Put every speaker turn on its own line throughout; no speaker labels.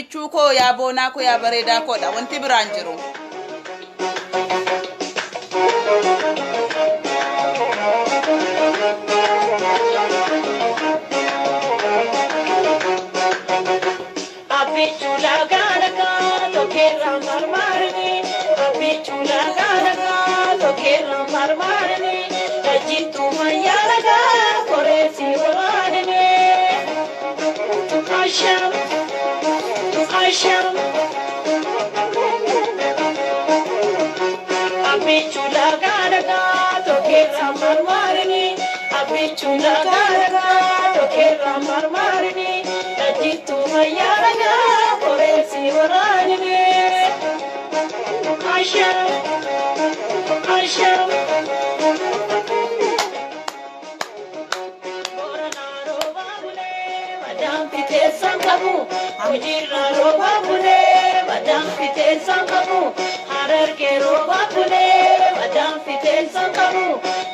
bichuu koo yaa boonaa koo yaa bareedaa koodha wanti biraan jiru.
Abichula garaga tokera marmarni abichula garaga tokera marmarni tajitu mayalaga koresi waradne asham abichula garaga tokera marmarni abichula garaga tokera marmarni tajitu mayalaga koresi waradne asham Sankabu, Mujira roba bule, Madam Fite Sankabu, Hararke roba bule, Madam Fite Sankabu,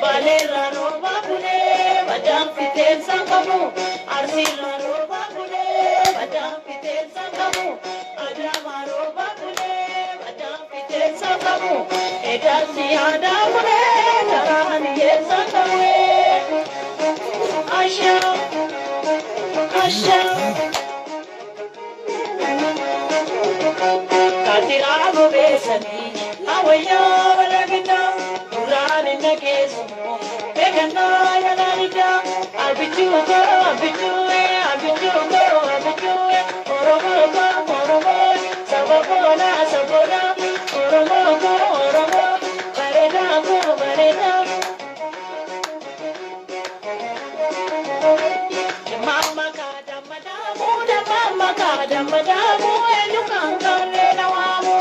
Balera roba bule, Madam Fite Sankabu, Arsila roba bule, Madam Fite Sankabu, Adama roba bule, Madam Fite Sankabu, Edasi ada bule, Tarani Sankabu, Asham. Katirago besani, awayo lagita, urani nagesu, begana yalanita, abichugo, oromo, sabona, oromo, barena. Madamu elukangale na wamu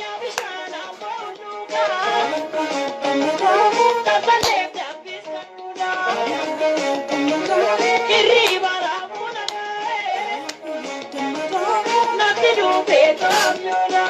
ya bishana bonuka tabale tabisa kuna kiribara muna na kidu peta muna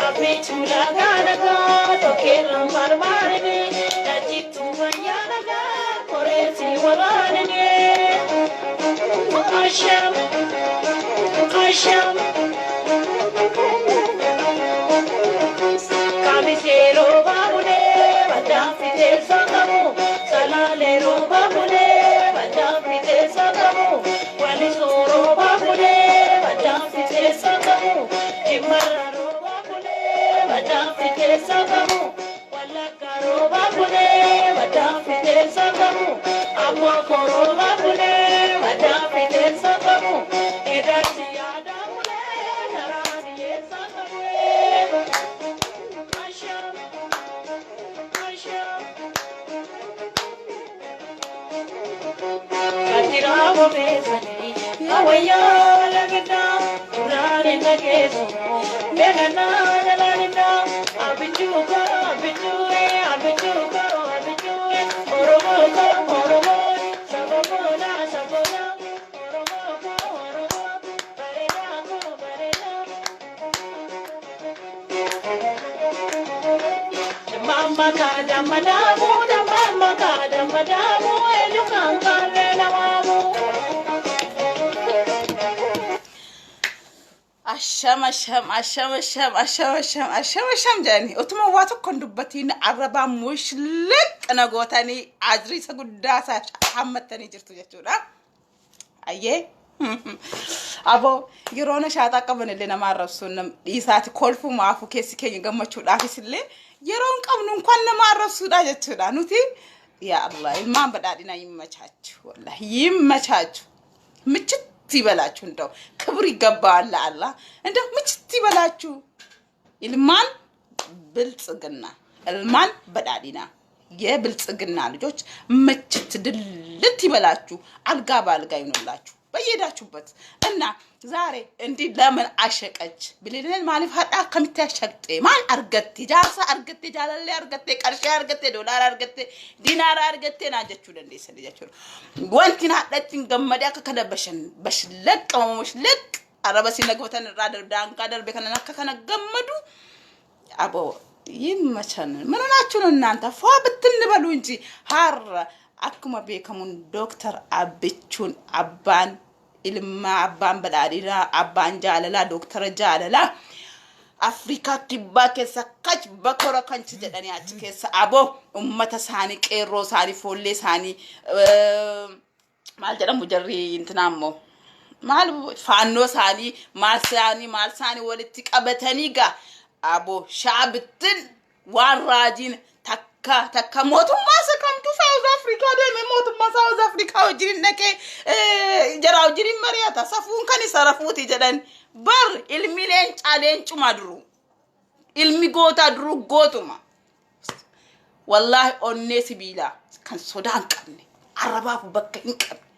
Abichula garaga tokera marmarni tajitu mayalaga koresi waradne asham kabisero babule Madam Fite Sankabu salalero babule Madam Fite Sankabu walisoro babule Madam Fite Sankabu imara Madam Fite Sankabu, Walakaro Babule, Madam Fite Sankabu, Amokoro Babule, Madam Fite Sankabu, Edasi Adamule, Narani Sankabu, Asham, Katirago Besani, Awaya Lagita, Urani Nagesu, Begana. Abichugo, oromo, sabona, oromo, barena. Mama kada madamu, elukangale na wamu.
asham jani utuma waatu kondubatiin araba mushlik nagotani adrisa guddasa hammatani jirtu jechuudha ayye abo yerona shaata qaban illee nama arrabsuun dhiisaati kolfu maafu keessi keenya gammachuudhaafis illee yeroon qabnu kan nama arrabsuudha jechuudha nuti ya allah ilmaan badhaadhina yimmachachu wallahi yimmachachu ምችት ይበላችሁ እንደው ክብር ይገባዋል አላህ እንደው ምችት ይበላችሁ ilmaan ብልጽግና እልማን በዳዲና የብልጽግና ልጆች መችት ድልት ይበላችሁ አልጋ ባልጋ ይኖላችሁ በየዳችሁበት እና ዛሬ እንዲህ ለምን አሸቀች ብለልን ማሊፍ ሀዳ ከምታሸቅጤ ማን አርገቴ ጃርሳ አርገቴ ጃለለ አርገቴ ቀርሻ አርገቴ ዶላር አርገቴ ዲናር አርገቴ ናጀችሁ እንደ ሰለጃችሁ ወንቲና ዳትን ገመዳ ከከደበሽን በሽለቅ ወመሽለቅ አረበሲ ነግበተን ራደር ዳንካ ደርበ ከነከከነ ገመዱ አቦ ይመቸን ምን ሆናችሁ ነው እናንተ ፏ ብትንበሉ እንጂ ሀር አክማ ቤከሙን ዶክተር አብቹን አባን ilma abbaan badhaadhina abbaan jaalala doktara jaalala Afrikaa kibbaa keessa kach bakora kanchi jedhanii achi keessa aboo ummata isaanii qeerroo isaanii foollee isaanii maal jedhamu jarri intinaammoo maal faannoo isaanii maal isaanii walitti qabatanii gaa aboo shaabittin waan raajiin takka mootummaa sakamtu South Africa deeme mootummaa South Africa wajjin naqee jara wajjin mari'ata safuun kan isa rafuuti jedhan bar ilmi leencuma duru ilmi goota duru gootuma wallahi onnee sibiila kan sodaan qabne arrabaaf bakka hin qabne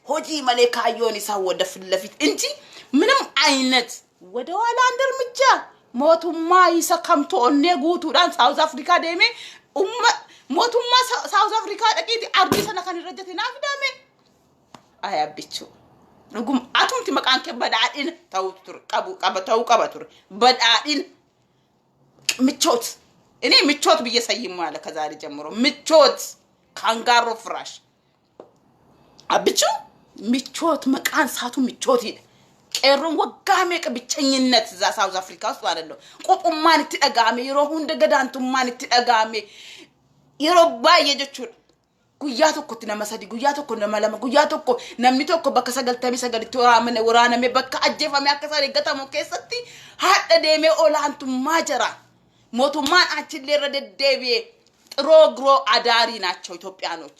hojii malee kaayyoon isaa wada fillafit inji ምንም አይነት ወደ ኋላ እንደርምጃ mootummaa isa kamtu onnee guutuudhaan South Africa deeme mootummaa South Africa dhaqeeti ardi sana kan irratti naaf dame ayabbichu rugum atumti maqaan ke badhaadhin ta'u tur qaba tur badhaadhin ምቾት እኔ ምቾት ብዬ ሰይሙ ያለ ከዛሬ ጀምሮ ምቾት ካንጋሮ ፍራሽ አብቹ ምቾት መቃን ሳቱ ምቾት ይደ ቀሩን ወጋሜ ከብቸኝነት ዛ ሳውዝ አፍሪካ ውስጥ አይደለም ቆቁማን ትደጋሜ ይሮሁ እንደገዳንቱማን ትደጋሜ ይሮባ የጀቹ ጉያቶ ኮት ነመሰዲ ጉያቶ ኮ ነመለማ ጉያቶ ኮ ነምኒቶ ኮ በከሰገልተሚ ሰገልቲ ወራነሜ በካ አጀፋሚ አከሳሪ ገተሞ ከሰቲ ሀደ ደሜ ኦላንቱ ማጀራ ሞቱማን አችሌ ረደደቤ ጥሮግሮ አዳሪ ናቸው ኢትዮጵያኖች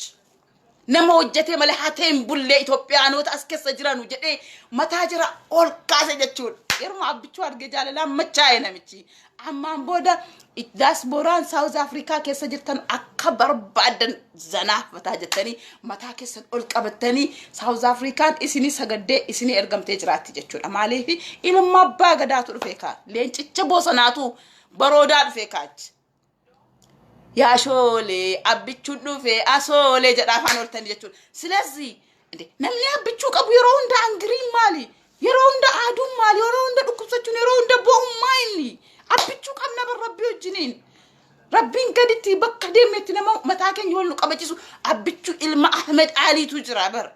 ነመወጀቴ መለሃቴን ቡሌ ኢትዮጵያኖት አስከሰ ጅራኑ ጀዴ መታጀራ ኦልካሰ ጀቹን ይርማ አብቹ አርገጃለላ መቻዬ ነምቺ አማን ቦዳ ዳስፖራን ሳውዝ አፍሪካ ከሰ ጅርተን አከበር ባደን ዘና መታጀተኒ መታ ከሰ ኦልቀበተኒ ሳውዝ አፍሪካን ኢሲኒ ሰገዴ ኢሲኒ ኤርገምቴ ጅራቲ ጀቹን አማሌፊ ኢልማ ባገዳቱ ዱፌካ ሌንጭቸ ቦሰናቱ በሮዳ ዱፌካች ያሾሌ አብቹ ዱፌ አሶሌ ጀዳፋን ወልተን ጀቹን ስለዚህ እንዴ ነምኒ አብቹ ቀቡ ይሮ እንደ አንግሪ ማሊ ይሮ እንደ አዱ ማሊ ይሮ እንደ ዱኩሰቹን ይሮ እንደ ቦም ማይሊ አብቹ ቀም ነበር ረቢው ጅኒን ረቢን ገድቲ በከደምት ነማ መታከን ይወሉ ቀበጭሱ አብቹ ኢልማ አህመድ አሊ ቱጅራበር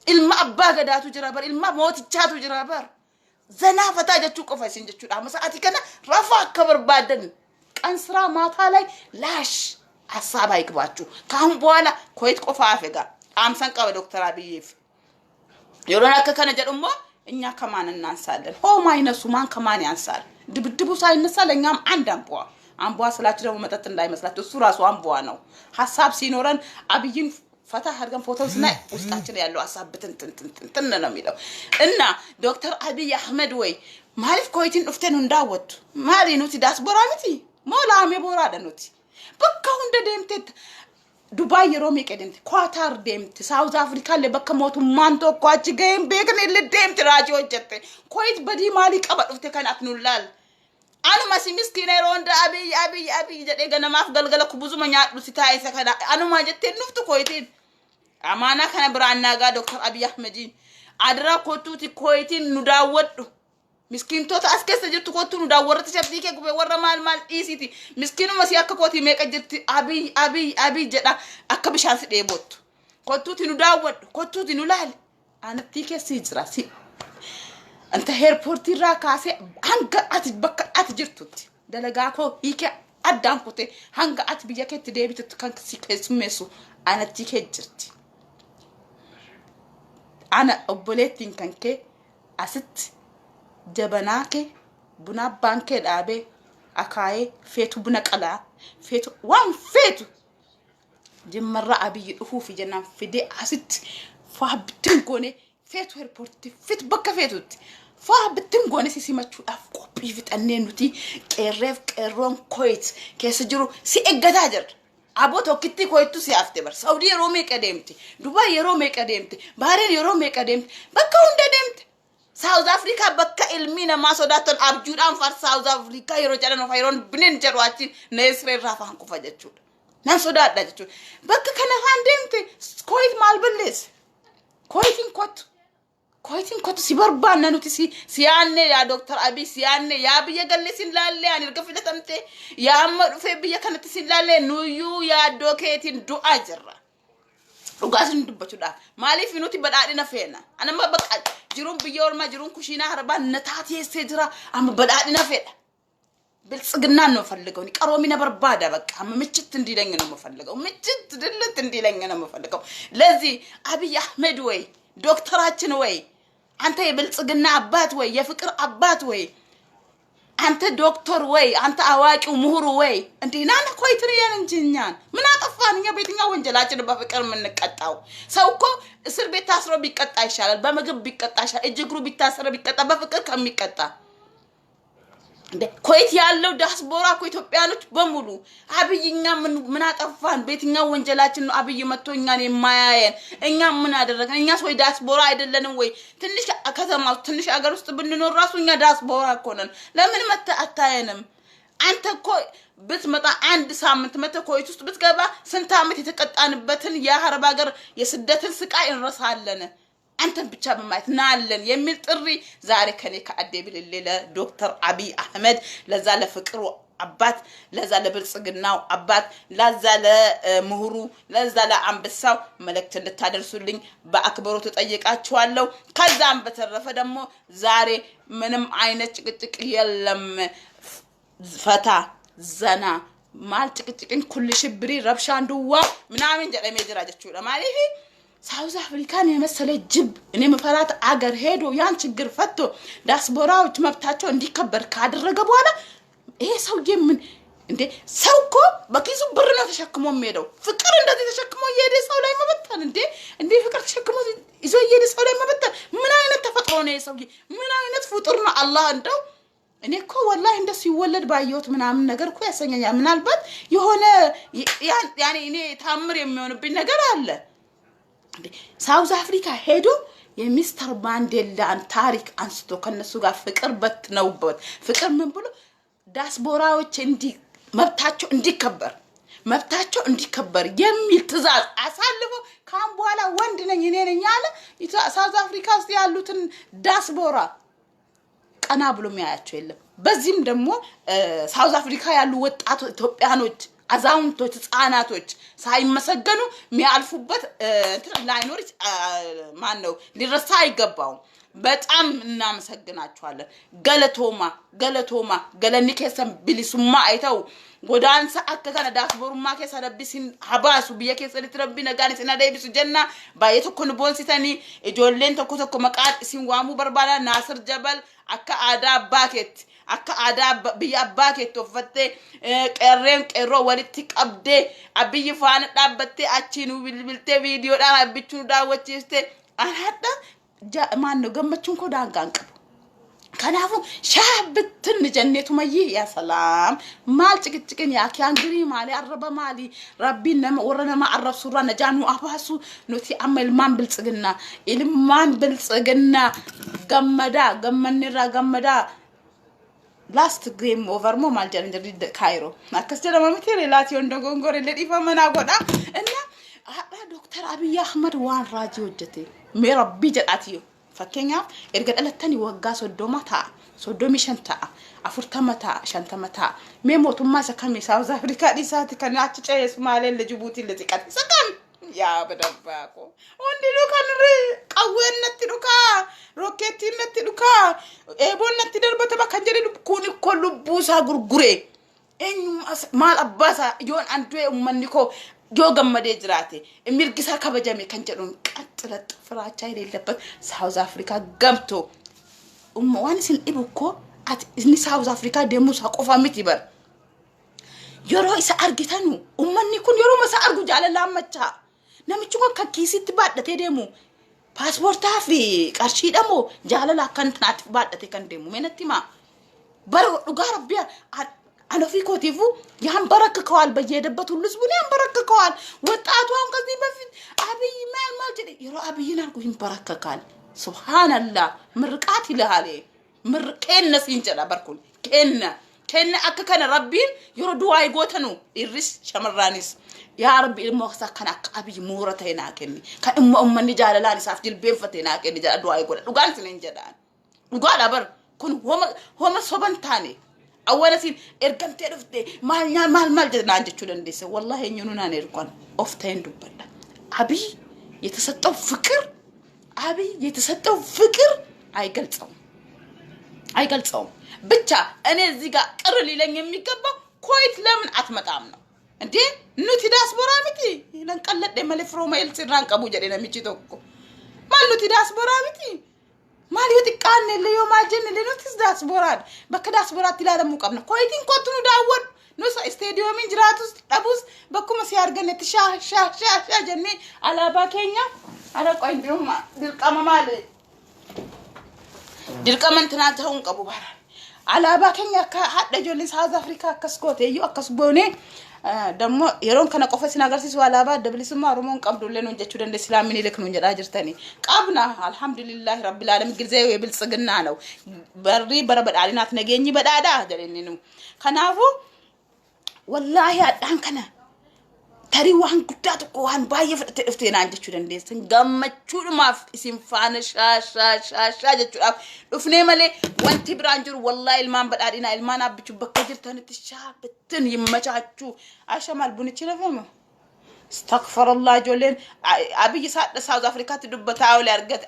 ኢልማ አባ ገዳቱ ጅራበር ኢልማ ሞትቻቱ ጅራበር ዘና ፈታጀቹ ቆፈሲን ጀቹ አመሳአቲ ከና ረፋ ከበር ባደን ቀንስራ ማታ ላይ ላሽ ሐሳብ አይግባችሁ ካሁን በኋላ ኮይት ቆፋፈጋ አምሰን ቀበ ዶክተር አብይፍ የሮና ከከነ ጀድሞ እኛ ከማን እናንሳለን ሆ ማይነሱ ማን ከማን ያንሳል ድብድቡ ሳይነሳ ለኛም አንድ አንቧ ስላችሁ ደግሞ መጠጥ እንዳይመስላችሁ እሱ ራሱ አንቧ ነው ሐሳብ ሲኖረን አብይን ፈታ አድርገን ፎቶስ ላይ ውስጣችን ያለው ሐሳብ እንትን ነው የሚለው እና ዶክተር አብይ አህመድ ወይ ማሪፍ ኮይቲን ኡፍተን እንዳወጡ ማሪኑቲ ዳስቦራሚቲ ሞላሜ ቦራ ደኑቲ በቃው እንደ ደምቴት ዱባይ ሮሚ ቀደምት ኳታር ደምት ሳውዝ አፍሪካ ለበከ ሞቱ ማንቶ ኳቺ ገም በከነ ለደምት ራጂ ወጀተ ኮይት በዲ ማሊ ቀበዱፍተ ከናት ኑላል አኑ ማሲ ምስኪና ሮንዳ አብይ ጀደ ገነማፍ ገልገለኩ ብዙ መኛዱ ሲታይ ሰከዳ አኑ ማጀተ ንፍቱ ኮይቲን አማና ከነ ብራና ጋ ዶክተር አብይ አህመዲን አድራ ኮቱቲ ኮይቲን ኑዳወዱ ምስኪንቶት አስከሰ ጅርቱ ኮቱኑ ዳወረተ ቸብዲከ ጉበ ወረ ማል ኢሲቲ ምስኪኑ መሲያከ ኮቲ መቀጅርቲ አብይ ጀዳ አከብሻንስ ዴቦት ኮቱቲ ኑዳወዱ ኮቱቲ ኑላል አንቲከ ሲጅራሲ አንተ ኤርፖርት ይራካሴ አንገ አት ጅርቱት ደለጋኮ ይከ አዳንኩቴ አንገ አት ቢየከት ዴቢት ከንክ ሲከስመሱ አንቲከ ጅርቲ አና ኦቦሌቲን ከንከ አስት ጀበናኬ ቡና ባንኬ ዳቤ አካዬ ፌቱ ቡና ቀላ ፌቱ ዋን ፌቱ ጅመራ አብይ ዱፉ ፊጀና ፊዴ አስት ፋብትን ጎኔ ፌቱ ኤርፖርት ፊት በከ ፌቱት bittin goone simachuudhaaf qophii fixannee nuti qeerreef qeerroon koyit keessa jiru si eeggataa jirra. Aboo tokkitti koyittu si hafte bar. Saudi yeroo meeqa deemti? Dubai yeroo meeqa deemti? Bahrain yeroo meeqa deemti? Bakka hunda deemti. South Africa bakka ilmi namaa sodaatan abjuudhaan far South Africa yeroo jedhan of yeroon binin jedhu achi neesree rafaan kufa jechuudha. Nan sodaadha jechuudha. Bakka kana faan deemti koyit maal balleesse? Koyitin kottu si barbaanna nuti siyaanne yaa Dr. Abiy siyaanne yaa biyya galle sin laalle ani erga filatamte yaa amma dhufe biyya kanatti sin laalle nuyyuu yaa dokeetin du'a jirra. Dhugaasin dubbachuudhaaf maaliif nuti badhaadhina feena anama bakka jiruun biyya ormaa jiruun kushiinaa harbaan nataatiyessee jira amma badhaadhina feedha. Bilጽግናን ነው ፈልገው ni qaroomina barbaada bakka amma michit እንዲለኝ ነው የምፈልገው michit ድልት እንዲለኝ ነው የምፈልገው ለዚህ አብይ አህመድ ወይ ዶክተራችን ወይ አንተ የብልጽግና አባት ወይ የፍቅር አባት ወይ አንተ ዶክተር ወይ አንተ አዋቂው ምሁሩ ወይ እንዴና ነው ኮይትሪያን እንጂኛን ምን አጠፋን እኛ ቤትኛው ወንጀላችን በፍቅር የምንቀጣው ሰው እኮ እስር ቤት ታስሮ ቢቀጣ ይሻላል በመግብ ቢቀጣ ይሻላል እጅግሩ ቢታሰረ ቢቀጣ በፍቅር ከሚቀጣ እንዴ ኮይት ያለው ዳስቦራ እኮ ኢትዮጵያኖች በሙሉ አብይኛ ምን አጠፋን ቤትኛው ወንጀላችን ነው አብይ መጥቶኛን የማያየን እኛ ምን አደረገን እኛስ ወይ ዳስቦራ አይደለንም ወይ ትንሽ ከተማው ትንሽ አገር ውስጥ ብንኖር ራሱኛ ዳስቦራ እኮ ነን ለምን መተ አታየንም አንተ እኮ ብትመጣ አንድ ሳምንት መተ ኮይት ውስጥ ብትገባ ስንት አመት የተቀጣንበትን የአረብ ሀገር የስደትን ስቃይ እንረሳለን አንተን ብቻ በማየት ናለን የሚል ጥሪ ዛሬ ከኔ ከአዴብል ሌላ ዶክተር አብይ አህመድ ለዛ ለፍቅሩ አባት ለዛ ለብልጽግናው አባት ለዛ ለምሁሩ ለዛ ለአንበሳው መልእክት እንድታደርሱልኝ በአክብሮት ተጠይቃችኋለሁ ከዛም በተረፈ ደግሞ ዛሬ ምንም አይነት ጭቅጭቅ የለም ፈታ ዘና ማል ጭቅጭቅን ኩል ሽብሪ ረብሻ እንደዋ ምናምን ጀለሜ ጅራጀችሁ ለማለት ሳውዝ አፍሪካን የመሰለ ጅብ እኔ መፈራት አገር ሄዶ ያን ችግር ፈቶ ዳስቦራዎች መብታቸው እንዲከበር ካደረገ በኋላ ይሄ ሰውዬ ምን እንዴ ሰውኮ በኪሱ ብር ነው ተሸክሞ የሚሄደው ፍቅር እንደዚህ ተሸክሞ ይሄደ ሰው ላይ መበተን እንዴ ፍቅር ተሸክሞ ይዞ ይሄደ ሰው ላይ መበተን ምን አይነት ተፈጥሮ ነው ሰውዬ ምን አይነት ፍጡር ነው አላህ እንደው እኔ እኮ ወላሂ እንደሱ ይወለድ ባየሁት ምናምን ነገር እኮ ያሰኛኛል ምናልባት የሆነ ያኔ እኔ ታምር የሚሆንብኝ ነገር አለ ሳውዝ አፍሪካ ሄዶ የሚስተር ማንዴላን ታሪክ አንስቶ ከነሱ ጋር ፍቅር በትነውበት ፍቅር ምን ብሎ ዳስቦራዎች መብታቸው እንዲከበር የሚል ትዕዛዝ አሳልፎ ካም በኋላ ወንድ ነኝ እኔ ነኝ አለ ሳውዝ አፍሪካ ውስጥ ያሉትን ዳስቦራ ቀና ብሎ የሚያያቸው የለም በዚህም ደግሞ ሳውዝ አፍሪካ ያሉ ወጣት ኢትዮጵያኖች አዛውንቶች ህፃናቶች ሳይመሰገኑ የሚያልፉበት ላይኖር ማን ነው ሊረሳ አይገባው በጣም እናመሰግናችኋለን ገለቶማ ገለኒ ከሰም ቢሊሱማ አይተው ጎዳን ሰዓት ከነ ዳስቦሩማ ከሰለብሲን ሀባሱ ቢየከ ሰልትረቢ ነጋኒ ሲናደይብሱ ጀና ባየተኮን ቦንሲተኒ እጆሌን ተኮተኮ መቃጥ ሲንዋሙ በርባላ ናስር ጀበል አካ አዳ ባኬት akka aadaa biyya abbaa keetti uffattee qeerreen qeerroo walitti qabdee abiyyi faana dhaabbattee achiin bilbiltee viidiyoodhaan abbichuu daawwachiistee anadha maanno gammachuun koo daangaan qabu kanaafu shaabittin janneetu mayyi yaa salaam maal ciqiciqin yaa kiyaangiri maali arraba maali rabbiin nama warra nama arrab surra najaanu abaasu nuti amma ilmaan bilጽግና gammada last game over mo mal jalender Cairo akasde lamamite relation dogongore le difa mana goda እና ዶክተር አብይ አህመድ ዋን ራጂ ወጀቴ ሜራቢ ጀጣቲዮ ፈከኛ እርገደለተኒ ወጋ ሶዶሚ ሸንታ አፉርተመታ ሸንተመታ ሜሞቱማ ሰከሚ ሳውዝ አፍሪካ ዲሳት ከናች ጨስ ማለ ለጅቡቲ ለጥቃት ሰከም ያ በደባቆ ወንዲሉ ከንሪ ቀወነት ዱካ ሮኬትነት ዱካ ኤቦነት ደርበተ በከንጀሪ ኩኒ ኮሉ ቡሳ ጉርጉሬ እኝ ማል አባሳ ዮን አንዱ ኡመኒኮ ጆ ገመደ ጅራቴ እሚርግሳ ከበጀሜ ከንጀሉን ቀጥለጥ ፍራቻ የሌለበት ሳውዝ አፍሪካ ገብቶ ዋንስን ኢቡኮ አት እኒ ሳውዝ አፍሪካ ደሙ ሳቆፋ ምትይበር yoro isa argitanu ummanni kun yoro masa argu jala lammacha namichi ko kakkisitti baadhate demu paaspoortaa fi qarshii dhamoo jaalala akkanatti baadhate kan deemu menatti ma bara dhugaa rabbiya ana fi kootifu ያንበረክከዋል በየሄደበት ሁሉ ህዝቡን ያንበረክከዋል ወጣቷን ከዚህ በፊት አብይ ማል ጀደ ይሮ አብይን አልኩ ይንበረከካል ሱብሃንአላህ ምርቃት ይልሃለ ምርቄነ ሲንጀላ በርኩን ከነ አከከነ ረቢን ይሮ ዱዓይ ጎተኑ ኢሪስ ሸመራኒስ ያ ረቢ ሞክሳ ከና አብይ ሙረተና ከኒ ከእሙ እመኒ ጃለላን ሳፍ ጅልቤን ፈተና ከኒ ዱዓይ ጎደ ዱጋን ስለንጀዳን ዱጋላ በር ኩን ሆመ ሶበንታኔ أولتين إركم تعرفته مال جدنا عند شو لنديسه والله ينوننا نركون أفتين دبلا أبي يتسطو فكر أي قلت بتشا أنا زيجا قرلي لين يمي كبا كويت لمن أتمت عمنا أنتي نوتي داس برامتي لان قلت دم الفروما يلصير رانك أبو جدنا ميجيتوكو ما نوتي داس برامتي ما ليوتي كان اللي يوم الجن اللي نوتيس داس بوراد بكداس بوراد تلا دمو قبنا كويتين كوتنو داور نوس استاديوم جراتوس دبوس بكم سيار جنة شا جنة على باكينيا على كوين دروما دلقام مالي دلقام تناتهم كابو بار على باكينيا كحد جولي ساوث أفريقيا كسكوت يو أكسبوني دمو يرون كنا قفص ناقرسي سوالا بعد دبليس ما رومون قبضوا لنا نجتوا دند إسلامي لك نجد أجرتني قابنا الحمد لله رب العالمين جزاء ويبلسقنا لو بري بربد علينا تنجيني بدأ جرينينو كنافو والله عن كنا تري وعن كتاتك وعن باي فتفتينا عند جتوا دند سنجمع جتوا ما اسم فان شا جتوا رفني ملي وانت برانجر والله المان بدأ علينا المان أبتشو بكجرتنا تشاب تن يمشاچو عايشه مال بونيتش نفهمه استغفر الله جولين ابي ساوث افريقيا تدبتاو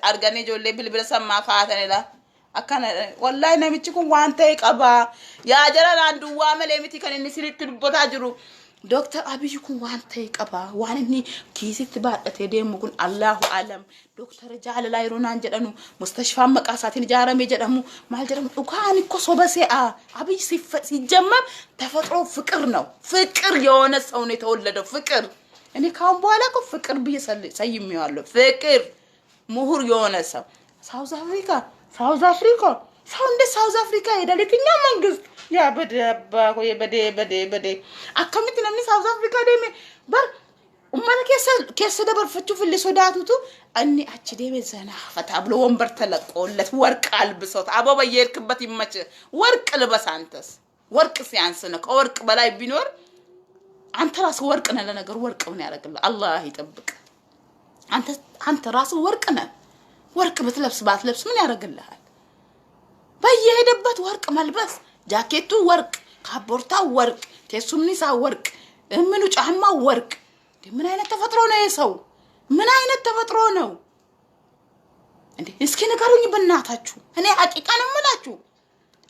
ارغاني جولي بلبل سما فاتني لا اكن والله نمچكم وانت قبا يا جران اندو وامل يمتي كن نسيت تدبتا جرو دكتور ابي يكون وانت قبا وانني كيسيت بادت يدمكن الله اعلم دكتور جعل لا يرونان جدنو مستشفى مقاساتين جارم يجدمو مال جدم دوكان እኮ ሶበሲአ አብይ ሲጀመር ተፈጥሮ ፍቅር ነው ፍቅር የሆነ ሰው ነው የተወለደው ፍቅር እኔ ካሁን በኋላ እኮ ፍቅር በየሰይሚዋለሁ ፍቅር ምሁር የሆነ ሰው ሳውዝ አፍሪካ ሰው እንደ ሳውዝ አፍሪካ የዳለትኛ መንግስት ያ በደ አከምት ነኝ ሳውዝ አፍሪካ ደም በር ومالك كيس دبر فتشو في اللي صداتو أني أشدي بزنا فتابلو ومبر تلقولت ورك قلب صوت أبا بيركبتي ماتش ورك لبس أنتس ورك سيانسنك ورك بلاي بينور أنت راس ورك أنا لنا جر ورك وني على الله يتبك أنت راس ورك أنا ورك بتلبس لبس من يا رجل هاد بيهدبت ورك ملبس جاكيتو ورك كابورتا ورك تيسومني سا ورك منو جهما ورك من أين تفتروا نيسو من أين تفتروا نو عندي إسكين كاروني بناتاتشو أنا حقيقة أنا ملاتشو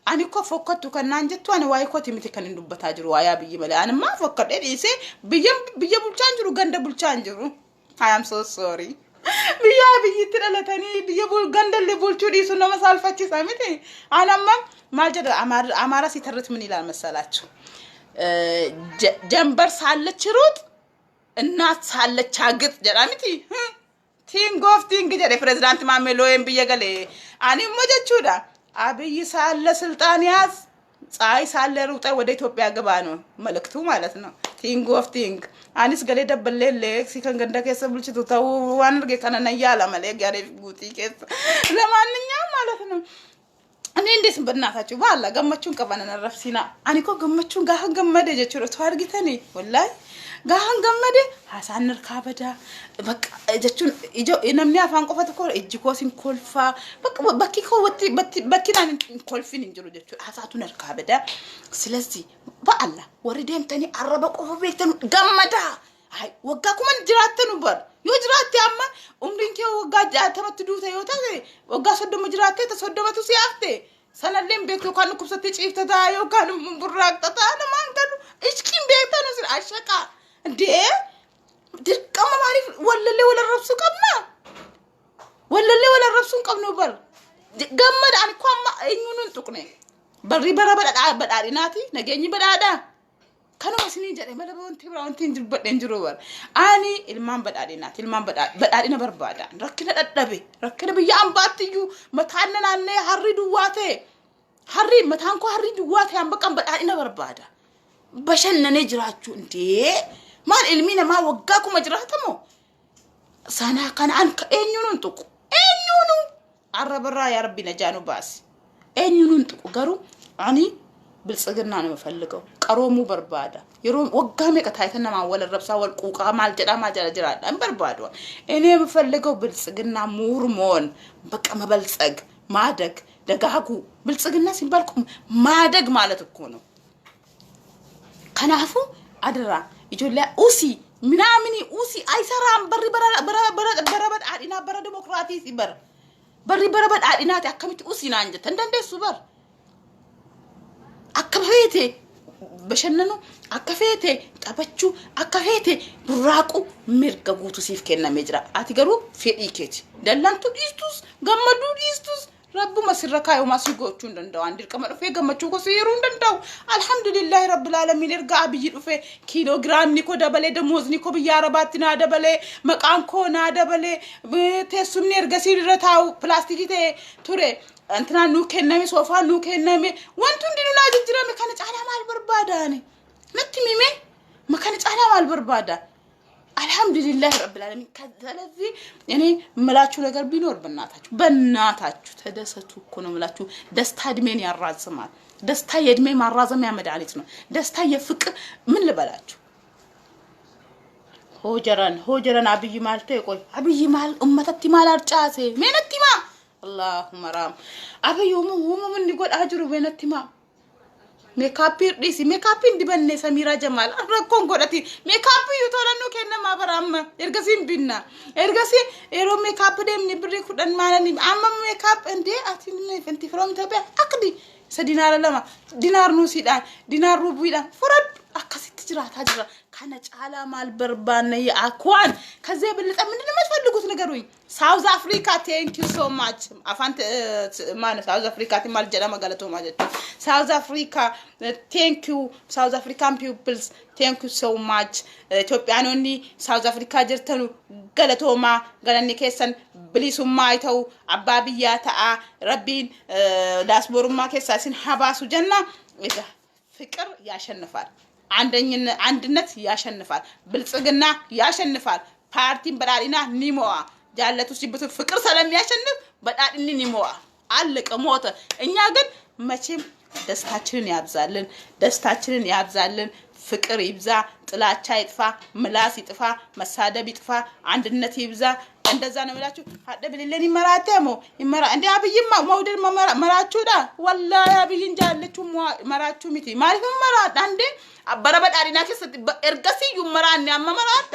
أنا كو فكرت كنا نجتوا أنا واي كوتي متى كان ندب بتاجروا يا بيجي ملا أنا ما فكرت إيه سي بيجي بولشانجرو غندا بولشانجرو I am so sorry بيجي ترى لا تاني بيجي بول غندا اللي بولشوري سونا مسال فتشي سامتي أنا ما جد أمارا سيترت مني لا مسالاتشو جنبر سالة شروط الناس هالله شاقط جرامتي تينغ جري بريزيدنت ماملوين بيجالي أنا مجد شودا أبي سالة سلطانياس ساي سالة روتا ودي توبيا جبانو ملكتو مالتنا تينغ أنا سقلي دبلة لك سكان غندا كيس بلشة توتا وانا رجع كنا نيالا ملك جاري بوتي كيس زمان نيا مالتنا أنا عندي سبنا ثاتشو والله جمّتشون كمان أنا رفسينا أنا كو جمّتشون جاهن جمّدة جتشورو توارجي ثاني والله جاهن جمّدة حسن نركابدا بق جتشون إجو إنمني أفهم كوفة تقول إجكوسين كولفا بكي كوتي بكي تاني كولفين إنجرو جتشون حساتو نركابدا سلسي بالله ورديم تاني عربة كوفة بيتن جمّدا هاي وقاكم من جراتنو بر يجرات يا أما أمرين كيو وقا جاتها ما تدوث يوتا وقا صدو مجراتي تصدو ما تسيافتي سنة لين بيتو كانوا كبسة تشيف تدايو كانوا مبراك تتانا ما كانوا إيش كين بيتانو سير عشاكا دي كما معرف ولا الربسو قبنا ولا الربسو قبنا بر قمد عن كوام إنيونون تقني بري برا بدأ بدأ ناتي نجيني بدأ kanuma isinii jedhe mala wanti biraa wanti hin jirbadhe hin jiru bar ani ilmaan badhaadhinaati ilmaan badhaadhina barbaada rakkina dadhabe rakkina biyya ambaattiyyuu mataan naannee harri duwwaa ta'e harri mataan koo harri duwwaa ta'e ambaqan badhaadhina barbaada bashannanee jiraachuu indee maal ilmi namaa waggaa kuma jiraatamoo sana kanaan eenyuun tuqu eenyuun arrabarraa yaa rabbi najaanu baasi eenyuun tuqu garuu ani bilጽግና ነው የምፈልገው ቀሮሙ በርባዳ የሮም ወጋሜ ቀታይተና ማወለ ረብሳ ወልቁቃ ማልጀዳ ማጀራ ጅራዳ በርባዶ እኔ የምፈልገው ብልጽግና ሙርሞን በቃ መበልጸግ ማደግ ደጋጉ ብልጽግና ሲባልኩ ማደግ ማለት እኮ ነው ከናፉ አድራ ኢጆላ ኡሲ ምናምኒ ኡሲ አይሰራም በሪ በረበድ አዲና በረ ዲሞክራሲ ሲበር በሪ በረበድ አዲናት ያከምት ኡሲ ናንጀ እንደንደሱ በር akafete bashannanu akafete tabachu akafete buraqu mirga guutu sif kenname jira ati garu fedhi keti dallantu distus gammadu distus rabbu masiraka yo masigochu ndandaw andir kama dofe gammachu ko siru ndandaw alhamdulillah rabbil alamin irga abiy dofe kilogram niko dabale demoz niko biyarabatina dabale maqan ko na dabale tesumni irga sirrataw plastikite ture انتنا نو كنامي صوفا نو كنامي وانتو ندينو لاججرا مكان تعالى مال برباداني نتميمي مكان تعالى مال بربادا الحمد لله رب العالمين كذلذي يعني ملاچو ነገር ቢኖር በእናታችሁ ተደሰቱ እኮ ነው መላችሁ ደስታ እድሜን ያራዝማል ደስታ የእድሜ ማራዘሚያ መድኃኒት ነው ደስታ የፍቅር ምን ልበላችሁ ሆጀራን አብይ ማልተ ቆይ አብይ ማል ኡመተቲ ማል አርጫሴ ሜነቲማ اللهم رام ابي يوم من يقول اجرو بينتما ميكاب ديسي ميكاب دبن سميرة جمال ركون قدتي ميكاب يطولنو كنا برام ارغسين بينا ارغسي ايرو ميكاب دم نبري كدن مانني اما ميكاب اندي اتين فنتي فروم تبع اقدي سدينار لما دينار نوسيدان دينار روبيدان فرد اكاسيت جرات اجرا كانت على مال بربان يا اكوان كزي بلط ምንድነው የምትፈልጉት ነገሩኝ ሳውዝ አፍሪካ ቴንክ ዩ ሶ ማች አፋንት ማን ሳውዝ አፍሪካ ተማል ጀዳማ ጋለቶ ማለት ሳውዝ አፍሪካ ቴንክ ዩ ሳውዝ አፍሪካን ፒፕልስ ቴንክ ዩ ሶ ማች ኢትዮጵያኖኒ ሳውዝ አፍሪካ ጀርተኑ ጋለቶማ ጋለኒ ከሰን ብሊሱማ አይተው አባብያ ተአ ረቢን ዳስቦሩማ ከሳሲን ሐባሱ ጀና ፍቅር ያሸንፋል አንድነት ያሸንፋል ብልጽግና ያሸንፋል ፓርቲን በዳዲና ኒሞአ ጃለቱ ሲብቱ ፍቅር ሰላም ያሸንፍ በዳዲኒ ኒሞአ አለቀ ሞተ እኛ ግን መቼም ደስታችንን ያብዛልን ፍቅር ይብዛ ጥላቻ ይጥፋ ምላስ ይጥፋ መሳደብ ይጥፋ አንድነት ይብዛ እንደዛ ነው ማለት ሀደብ ለኒ መራተሞ ይመራ እንደ አብይማ መውደድ መራቹዳ ወላሂ አብይ እንጃለቹ መራቹ ሚቲ ማለት መራዳ እንደ አበረበዳሪና ከሰ እርገሲ ይመራን ያመመራዳ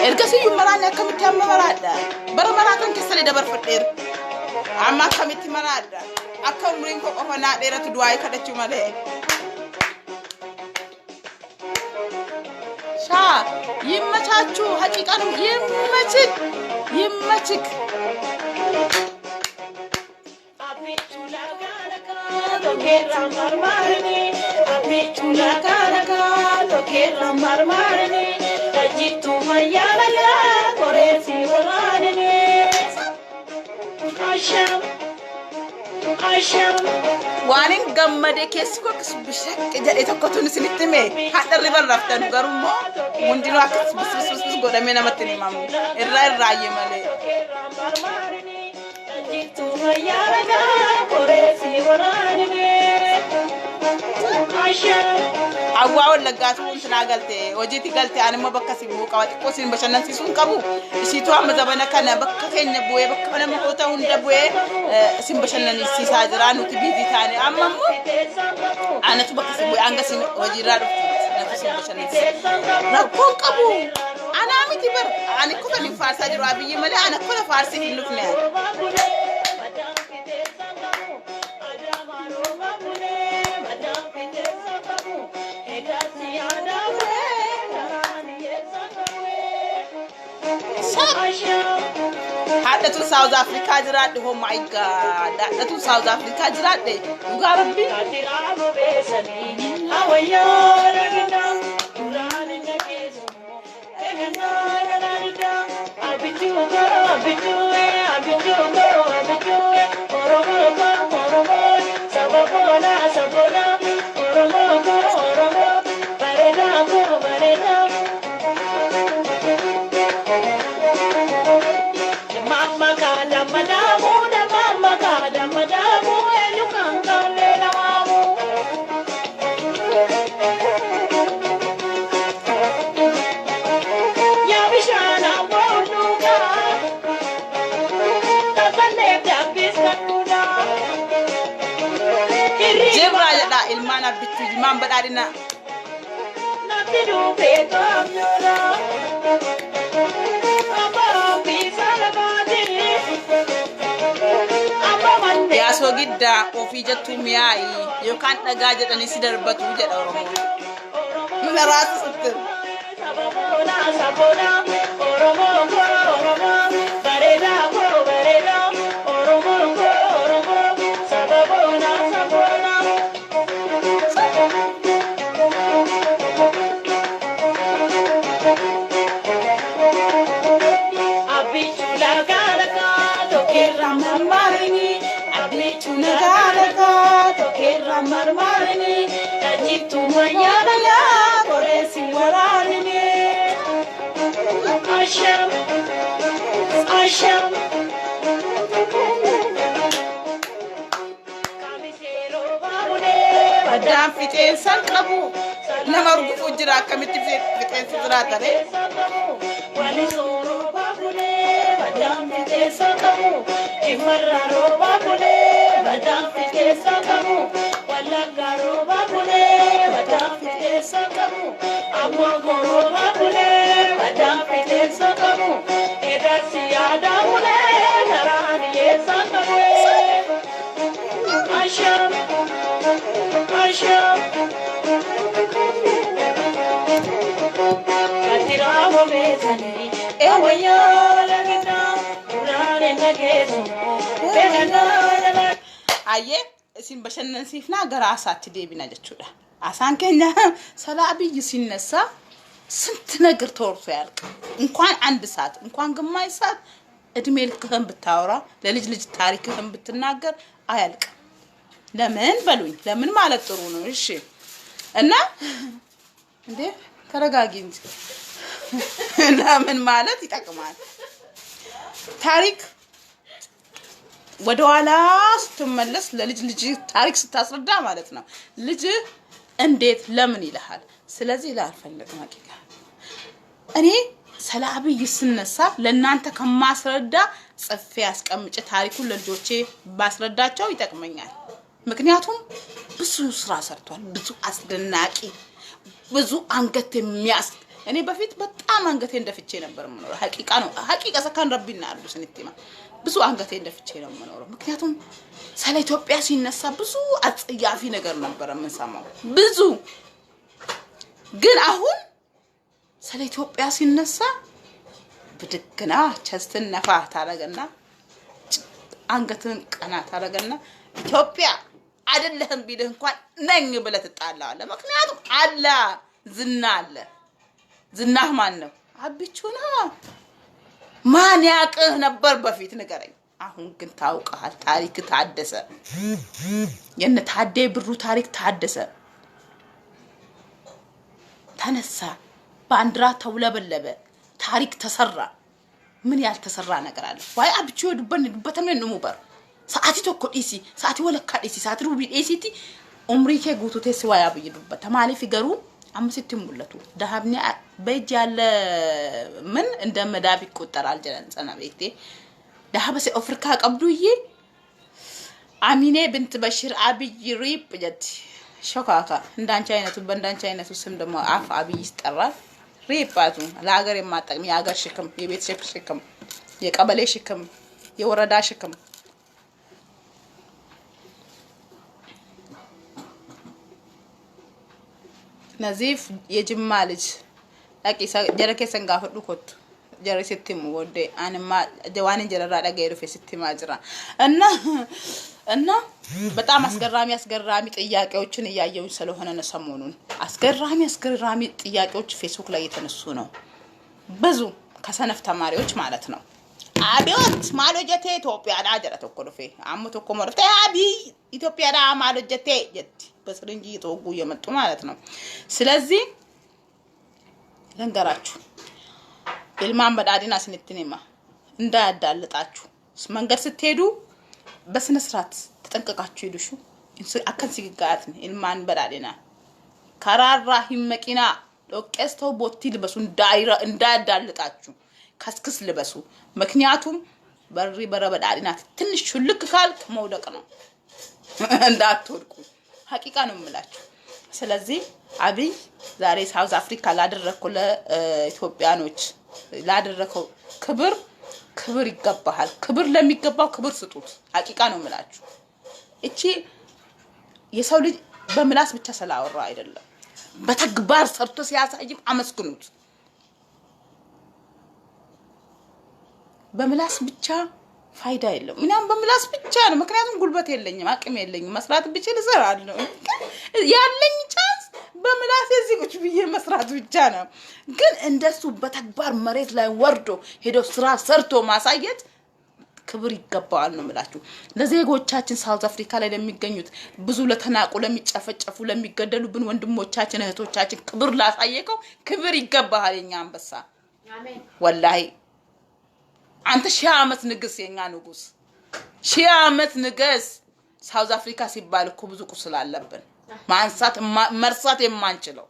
እርገሲ ይመራን ያከምት ያመመራዳ በረመራተን ከሰለ ደበር ፈደር አማ ከሚት መራዳ አከምሪን ቆቆና ደረቱ ዱአይ ከደቹ ማለት ሻ ይመቻችሁ ሐቂቃ ነው ይመችክ
አብቹ ላጋለካ ዶኬራ ማርማርኒ አብቹ ላጋለካ ዶኬራ ማርማርኒ አጂቱ ማያለላ ኮሬሲ ወራኒ አሻም
ዋንን ገመደ ከስኮ ክስብሽክ ጀደ ተኮቱን ስልትሜ ሀደር ይበራፍተን ገሩሞ ወንዲሎ አክስ ብስብስ ጎደሜና መጥኒ ማሙ እራራየ ማለ አዋው ለጋቱ እንትናገልቴ ወጂቲ ገልቴ አንሞ በከሲ ሙቃዋት ቆሲን በሸነን ሲሱን ቀቡ ሲቱ አመዘበነ ከነ በከከኝ ቦዬ በከነ መሆታው እንደቦዬ ሲን በሸነን ሲሳጅራኑ ትቢዲታኒ አማሙ አነቱ በከሲ ቦዬ አንገሲ ወጂራ ዱት ነፍሲ በሸነን ረኮን ቀቡ አናሚቲ በር አንኩ ከኒ ፋርሳጅሩ አብይ መለ አነኩ ለፋርሲ ይሉክነ hadatu South Africa jirade oh my god hadatu South Africa jirade uga rabbi
awaya ragina urani nakezo egana ragina abitu oromo sabona oromo barena mama kada madamu elukan kalela mamu ya bishana woluka takane dabis kanuda
Jebra da ilmana bitu imam badadina
nabidu beto amyora
ya so gidda ofi jattu miyai yo kan daga jadani sidar batu jada oromo mun rasu suttur
sabona oromo bareda oromo sabona abichula galaka tokera marmarini abichula galaka tokera marmarini tajitu mayana ya koresi wararini asham kamisero babune
badam fite sanqabu namargu fujira kamiti fite sidra tare
wali soro babune badam fite sanqabu imarro babune badam fite sanqabu walaga ro babune badam fite sanqabu amogoro babune badam fite sanqabu edasi adamune narani sanqabu asham katirawo bezani ewaya lagina urane nagezo begana
aye isin bashannan sifna gara asat debina jechuda አሳን ከኛ ሰላብይ ሲነሳ ስንት ነገር ተወርሶ ያልቅ እንኳን አንድ ሰዓት እንኳን ግማሽ ሰዓት እድሜ ልክህን ብታወራ ለልጅ ልጅ ታሪክህን ብትናገር አያልቅ ለምን በሉኝ ለምን ማለት ጥሩ ነው እሺ እና እንዴ ተረጋጊ እንጂ ለምን ማለት ይጠቅማል ታሪክ ወደኋላ ስትመለስ ለልጅ ልጅ ታሪክ ስታስረዳ ማለት ነው ልጅ እንዴት ለምን ይልሃል ስለዚህ ላልፈልግም አቂቃ እኔ ሰላብይ ስነሳ ለናንተ ከማስረዳ ጽፌ ያስቀምጬ ታሪኩን ለልጆቼ ባስረዳቸው ይጠቅመኛል ምክንያቱም ብዙ ስራ ሰርቷል ብዙ አስደናቂ ብዙ አንገት የሚያስ እኔ በፊት በጣም አንገቴ እንደፍቼ ነበር ምኖር ሐቂቃ ነው ሐቂቃ ሰካን ረቢና አሉ ስንቲማ ብዙ አንገቴ እንደፍቼ ነው ምኖር ምክንያቱም ስለ ኢትዮጵያ ሲነሳ ብዙ አጽያፊ ነገር ነበር የምንሰማው ብዙ ግን አሁን ስለ ኢትዮጵያ ሲነሳ ብድግና ቸስትን ነፋ ታረገና አንገትን ቀና ታረገና ኢትዮጵያ አይደለም ቢልህ እንኳን ነኝ ብለህ ትጣላዋለህ ምክንያቱም አላ ዝና አለ ዝናህ ማን ነው አብቹ ነው ማን ያቅህ ነበር በፊት ንገረኝ አሁን ግን ታውቃል ታሪክ ታደሰ የነ ታዴ ብሩ ታሪክ ታደሰ ተነሳ ባንድራ ተውለበለበ ታሪክ ተሰራ ምን ያልተሰራ ነገር አለ ዋይ አብቹ ዱበተም ነው ሙበር ሰዓቲ ተኮ ዲሲ ሰዓቲ ወለካ ዲሲ ሰዓቲ ሩቢ ዲሲቲ ኡምሪኬ ጉቱቴ ሲዋያ ብይዱበት ተማሊ ፊገሩ አምስት ሙለቱ ዳሃብኒ በእጅ ያለ ምን እንደ መዳብ ይቆጠራል ጀለን ጸናቤቴ ዳሃበሰ አፍሪካ ቀብዱዬ አሚኔ ብንት በሽር አብይ ሪፕ ጀት ሾካካ እንዳንቺ አይነቱ በእንዳንቺ አይነቱ ስም ደግሞ አፍ አብይ ይስጠራል ሪፓቱ ለሀገር የማጠቅም የሀገር ሽክም የቤት ሽክም የቀበሌ ሽክም የወረዳ ሽክም ነዚፍ የጅማ ልጅ ለቂሳ ጀረከ ሰንጋፈዱ ኮት ጀረሲቲም ወደ አንማ ጀዋን ጀረራ ዳገሩ ፈሲቲማ ጅራ እና እና በጣም አስገራሚ ጥያቄዎችን እያየሁኝ ስለሆነ ነው ሰሞኑን አስገራሚ ጥያቄዎች ፌስቡክ ላይ የተነሱ ነው ብዙ ከሰነፍ ተማሪዎች ማለት ነው አብዮት ማሎጀቴ ኢትዮጵያ ዳ ጀራ ተቆልፌ አሙት እኮ መርተ አቢ ኢትዮጵያ ዳ ማሎጀቴ የት በስርንጂ ተወጉ የመጡ ማለት ነው ስለዚህ ለንገራችሁ ኢልማን በዳዲና ስንትኔማ እንዳያዳልጣችሁ መንገድ ስትሄዱ በስነ ስርዓት ተጠንቀቃችሁ ሄዱሹ አከን ሲጋት ኢልማን በዳዲና ካራራ ሂመቂና ዶቄስተው ቦቲ ልበሱ እንዳያዳልጣችሁ ከስክስ ልበሱ ምክንያቱም በሪ በረበዳዲና ትንሽ ሹልክ ካልክ መውደቅ ነው እንዳትወድቁ ሐቂቃ ነው የምላችሁ ስለዚህ አብይ ዛሬ ሳውዝ አፍሪካ ላደረከው ለኢትዮጵያኖች ላደረከው ክብር ይገባሃል ክብር ለሚገባው ክብር ስጡት ሐቂቃ ነው የምላችሁ እቺ የሰው ልጅ በምላስ ብቻ ስላወራ አይደለም በተግባር ሰርቶ ሲያሳይም አመስግኑት በምላስ ብቻ ፋይዳ የለም ምንም በምላስ ብቻ ነው ምክንያቱም ጉልበት የለኝም አቅም የለኝም መስራት ብችል እሰራለሁ ያለኝ ቻንስ በምላስ እዚህ ቁጭ ብዬ መስራት ብቻ ነው ግን እንደሱ በተግባር መሬት ላይ ወርዶ ሄዶ ስራ ሰርቶ ማሳየት ክብር ይገባዋል ነው የምላችሁ ለዜጎቻችን ሳውዝ አፍሪካ ላይ ለሚገኙት ብዙ ለተናቁ ለሚጨፈጨፉ ለሚገደሉብን ወንድሞቻችን እህቶቻችን ክብር ላሳየከው ክብር ይገባሃል የኛ አንበሳ አሜን ወላሂ አንተ ሺህ ዓመት ንግስ የኛ ንጉስ ሺህ ዓመት ንግስ ሳውዝ አፍሪካ ሲባል እኮ ብዙ ቁስል አለብን ማንሳት መርሳት የማንችለው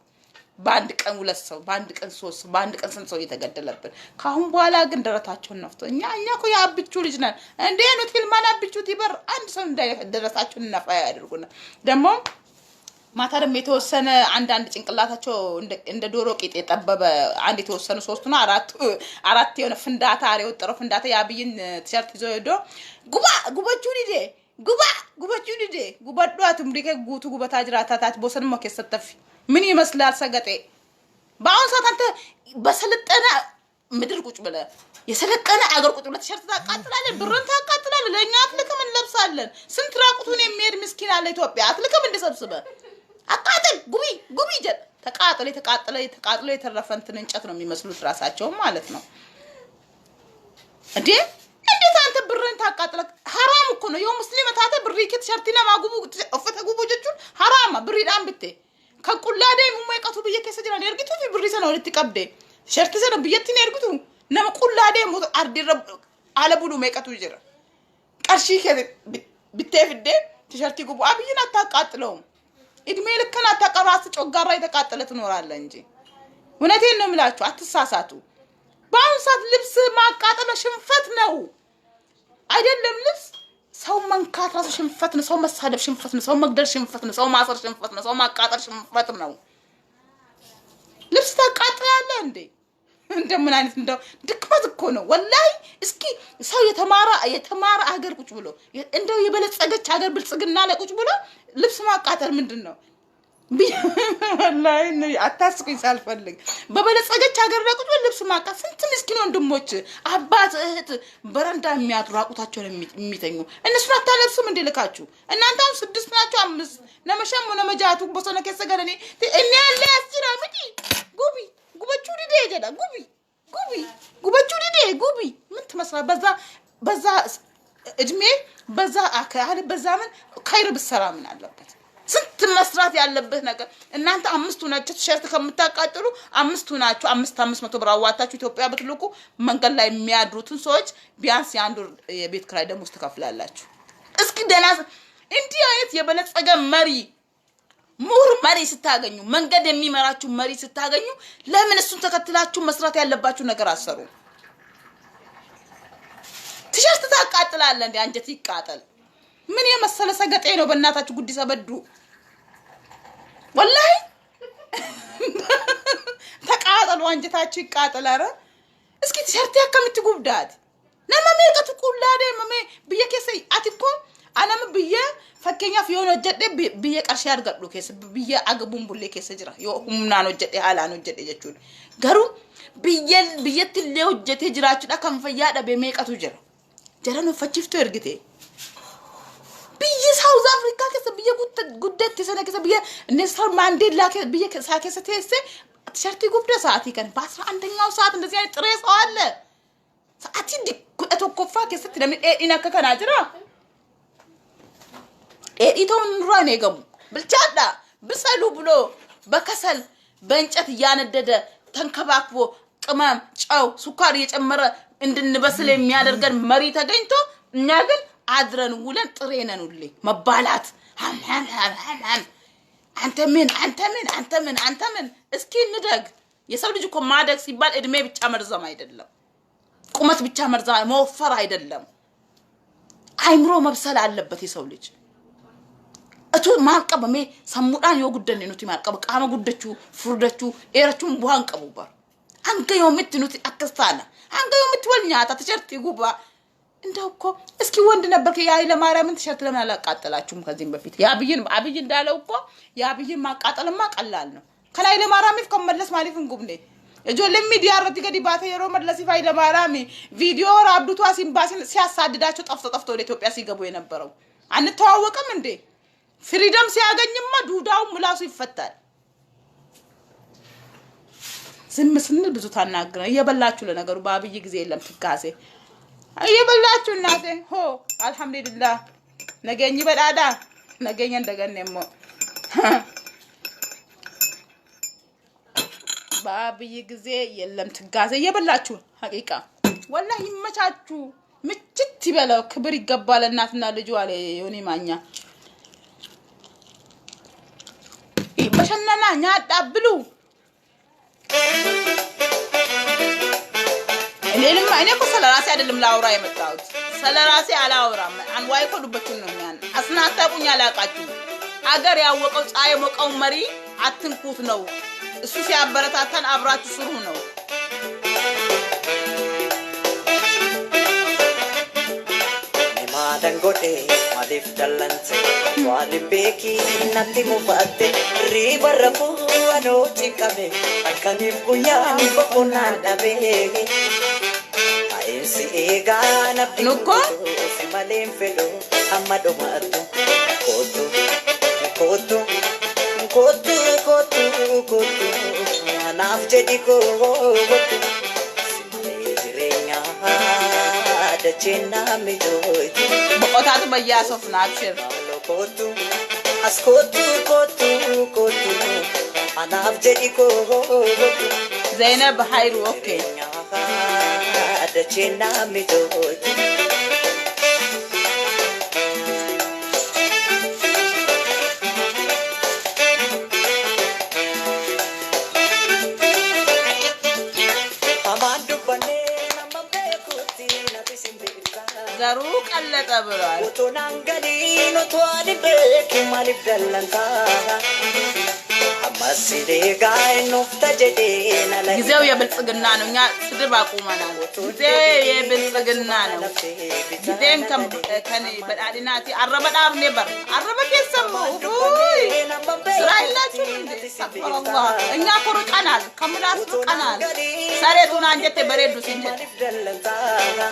ባንድ ቀን ሁለት ሰው ባንድ ቀን ሶስት ባንድ ቀን ስንት ሰው እየተገደለብን ካሁን በኋላ ግን ደረታቸውን ነፍቶ እኛ እኮ ያብቹ ልጅ ነን እንዴ ነው ትልማና አብቹ ይበር አንድ ሰው እንዳይደረሳቸውን ነፋ ያድርጉና ደግሞ ማታ ደግሞ የተወሰነ አንድ ጭንቅላታቸው እንደ ዶሮ ቂጥ የጠበበ አንድ የተወሰነ ሶስቱ ነው አራት የሆነ ፍንዳታ አሬወጠረው ፍንዳታ ያብይን ቲሸርት ይዞ ሄዶ ጉባቹ ዲዴ ጉባዷትም ዲከ ጉቱ ጉበታ ጅራታታት ቦሰን መከሰተፍ ምን ይመስላል ሰገጤ ባውን ሰዓት አንተ በሰለጠነ ምድር ቁጭ ብለ የሰለጠነ አገር ቁጭ ብለ ቲሸርት ታቃጥላለህ ብርን ታቃጥላለህ ለኛ አትልከም እንለብሳለን ስንት ራቁቱን የሚሄድ ምስኪን አለ ኢትዮጵያ አትልከም እንደሰብስበ አቃጥል ጉቢ ጀት ተቃጥለ የተረፈንትን እንጨት ነው የሚመስሉት ራሳቸው ማለት ነው እንዴት አንተ ብርን ታቃጥለ حرام እኮ ነው የሙስሊም ታተ ብሪ ከትሸርቲና ማጉቡ ወፈተ ጉቡ ጀቹን حرام ብሪ ዳም ብቴ ከቁላዴ ሙመይቀቱ በየከሰ ጅራ ነርግቱ ብሪ ሰነው ልትቀብደ ሸርት ሰነ በየቲን ነርግቱ ነም ቁላዴ ሙ አርዲ ረብ አለቡሉ መይቀቱ ጅራ ቀርሺ ብትፍደ ትሸርቲ ጉቡ አብይና ታቃጥለው እድሜ ልከና ተቀራስ ጮጋራ የተቃጠለ ትኖራለህ እንጂ እውነቴን ነው የምላችሁ አትሳሳቱ ባውን ሰዓት ልብስ ማቃጠል ሽንፈት ነው አይደለም ልብስ ሰው መንካት ራሱ ሽንፈት ነው ሰው መሳደብ ሽንፈት ነው ሰው መግደል ሽንፈት ነው ሰው ማሰር ሽንፈት ነው ሰው ማቃጠል ሽንፈት ነው ልብስ ታቃጥላለህ እንዴ እንደምን አይነት እንደው ድክመት እኮ ነው ወላሂ እስኪ ሰው የተማረ አገር ቁጭ ብሎ እንደው የበለጸገች አገር ብልጽግና ላይ ቁጭ ብሎ ልብስ ማቃጠል ምንድነው ወላሂ ነው አታስቁኝ ሳልፈልግ በበለጸገች አገር ላይ ቁጭ ብሎ ልብስ ማቃጠል ስንት ምስኪን ወንድሞች አባት እህት በረንዳ የሚያጥራቁታቸው የሚተኙ እነሱ አታለብሱም እንደ ልካችሁ እናንተም 6 ናችሁ 5 ነመሸም ነመጃቱ ቦሰነ ከሰገረኔ እኔ ያለ ያስራ ምዲ ጉበቹ ዲዴ ጀዳ ጉበቹ ዲዴ ምን ትመስላ በዛ እድሜ በዛ አካል በዛ ምን ካይር በሰራ ምን አለበት ስንት መስራት ያለበት ነገር እናንተ 5 ናችሁ ቲሸርት ከምታቃጥሉ 5 ናችሁ 500 ብር አዋጣችሁ ኢትዮጵያ ብትልቁ መንገድ ላይ የሚያድሩትን ሰዎች ቢያንስ ያንዱ የቤት ክራይ ደሞዝ ተከፍላላችሁ እስኪ ደና እንዲህ አይነት የበለጸገ መሪ ስታገኙ መንገድ የሚመራችሁ መሪ ስታገኙ ለምን እሱን ተከትላችሁ መስራት ያለባችሁ ነገር አሰሩ ቲሸርት ታቃጥላለህ እንዴ አንጀት ይቃጠል ምን የመሰለ ሰገጤ ነው በእናታችሁ ጉዲሳ በዱ ወላሂ ተቃጠሉ አንጀታችሁ ይቃጠል አረ እስኪ ቲሸርት ያከምት ጉብዳት ነማሜቀቱ ቁላዴ ማሜ በየከሰይ አትኮ አናም በየ ፈከኛ ፊዮን ወጀደ በየ ቀርሻ ያርጋዱ ከስ በየ አገቡን ቡሌ ከስ ጅራ የሁምና ነው ወጀደ hala ነው ወጀደ ጀቹን ገሩ በየትል ወጀተ ጅራችሁ ዳ ከንፈያ ዳ በሜቀቱ ጅራ ጀራ ነው ፈጭፍቶ እርግቴ biyya South Africa keessa biyya guddatti sana keessa biyya Nelson Mandela biyya keessa teesse t-shirtii guddaa sa'aatii kan baasra አንደኛው ሰዓት እንደዚህ አይነት ጥሬ ሰው አለ ሰዓtii dikkuudha tokkoffaa keessatti namni dheedhiin akka kanaa jira dheedhii ta'uun nurraan eegamu bilchaadha ብሰሉ ብሎ በከሰል በእንጨት ያነደደ ተንከባክቦ ቅመም ጨው ሱካር እየጨመረ እንድንበስል የሚያደርገን መሪ ተገኝቶ እኛ ግን አድረን ውለን ጥሬነን ሁሌ መባላት አንተ ምን እስኪ እንደግ የሰው ልጅ እኮ ማደግ ሲባል እድሜ ብቻ መርዘም አይደለም ቁመት ብቻ መርዘም መወፈር አይደለም አይምሮ መብሰል አለበት የሰው ልጅ እቱ ማቀበሜ ሰሙዳን የጉደን ነው ማቀበ ቃማ ጉደቹ ፍርደቹ ኤረቹን ቡሃን ቀቡባር አንገ የምትኑት አከስታና አንገ የምትወልኛታ ተሸርት ይጉባ እንደው እኮ እስኪ ወንድ ነበርክ ያይለ ማርያምን ተሸርት ለምን አላቃጠላችሁም ከዚህም በፊት አብይ እንዳለው እኮ ያብይን ማቃጠልማ ቀላል ነው ከላይ ለማርያም ይፈከመለስ ማለፍን ጉብኔ እጆለ ሚዲያ አረቲ ገዲ ባተ የሮ መለስ ይፋይ ለማርያም ቪዲዮ ራብዱቷ ሲምባሲን ሲያሳድዳቸው ጠፍቶ ወደ ኢትዮጵያ ሲገቡ የነበረው አንተዋወቅም እንዴ ፍሪደም ሲያገኝማ ዱዳው ምላሱ ይፈታል ዝም ስንል ብዙ ታናግረ እየበላችሁ ለነገሩ ባብይ ጊዜ የለም ትካሴ እየበላችሁ እናቴ ሆ አልহামዱሊላህ ነገኝ በዳዳ ነገኝ እንደገነሞ ባብይ ጊዜ የለም ትጋዜ እየበላችሁ ሐቂቃ ወላሂ ይመቻችሁ ምችት ይበለው ክብር ይገባል እናትና ልጅ አለ ዮኒ ማኛ በሸናና ኛዳብሉ እኔ እኮ ስለራሴ አይደለም ላውራ የመጣሁት ስለራሴ አላውራም አንዋይ ኮዱበቱን ነው ያን አስናታቁኝ አላቃችሁ አገር ያወቀው ጻይ ሞቀው መሪ አትንኩት ነው እሱ ሲያበረታታን አብራችሁ ስሩ ነው
dangote malif dalante wali beki natti mufate ribarafu ano chikame akani punya bokona dabe aisi ega na
nuko
simalem felo amado matu kotu anaf jadi ko simalejrenya dachena midoy
በቆታቱ በያሶፍ ናብሽር
kotu anaf jadi ko
ዘይነብ ሃይሩ ኦኬ
dachena midoy
ዘሩ ቀለጠ ብሏል
ቶናንገዲ ነው ቷዲ በክ ማሊፍ ደለንታ አማሲዴ ጋይ ነው ተጀዴና ላይ
ጊዜው የብልጽግና ነው እኛ ስድብ አቁመናል ጊዜው የብልጽግና ነው ጊዜም ከኔ በዳዲናቲ አረበዳብ ነበር አረበከ ሰሙ እስራኤላችሁ አላህ እኛ ኮርቀናል ከምላስ ቀናል ሰሬቱን አንጀቴ በሬዱ ሲንጀት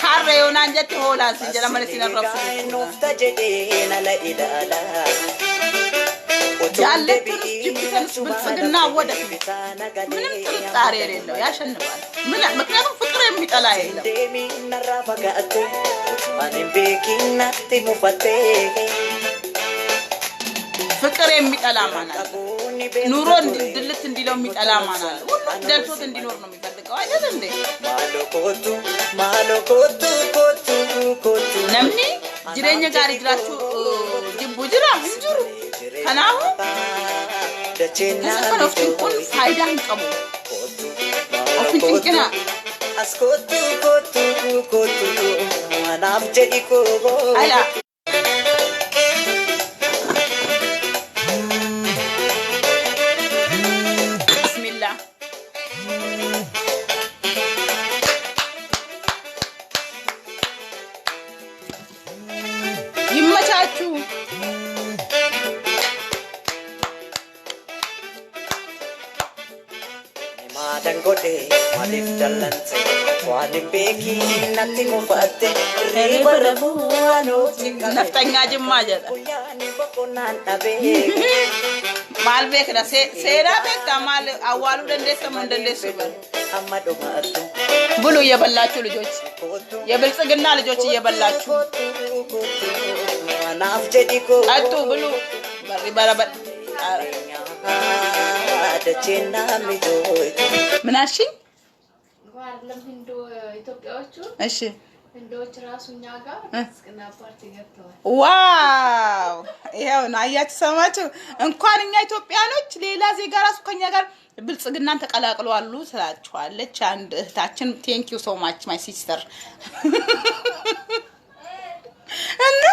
ካሬውን አንጀቴ ሆላን ሲንጀላ ማለት ሲነረፉ
ነው ተጀዴና ላይ ኢዳላ
ያለች ጅብተን ብልጽግና ወደፊት ምንም ጥርጣሬ የሌለው ያሸንፋል ምክንያቱም ፍቅር የሚጠላ የለም ፍቅር የሚጠላ ማናል ኑሮ ድልት እንዲለው የሚጠላ ማናል ሁሉ ደልቶት እንዲኖር ነው የሚፈልገው አይደል እንዴ ነምኒ ጅሬኛ ጋር ይግራችሁ ጅቡ ጅራ እንጅሩ ከናሁ ተሰከረፍኩ ሁሉ ፋይዳን ቀሙ ኦፊንጭና
kotu anaf jadi ko
ala bismillah ይመቻችሁ
dangote malif dalante Wani beki nati mubate riba rabuano tika
ነፍጠኛ ጅማ ጀለ
Kunyani bokonan abe
ማል ቤክዳ ሴራ ቤክዳ ማል አዋሉ ደንደሰም እንደለሱ
Amado matu
ብሉ እየበላችሁ ልጆች የብልጽግና ልጆች እየበላችሁ
Manaf jadi ko
አጡ ብሉ በሪ በረበ
Ada cina midoy
ምናሺ
አይደለም ሂንዱ ኢትዮጵያዎቹ
እሺ
ሂንዶች ራሱኛ ጋር እስከና ፓርቲ ገብተዋል
ዋው ይሄው ነው አያችሁ ሰማችሁ እንኳን እኛ ኢትዮጵያኖች ሌላ ዜጋ ራሱ ከኛ ጋር ብልጽግናን ተቀላቅለዋል ስላችኋለች አንድ እህታችን ቴንክ ዩ ሶ ማች ማይ ሲስተር እና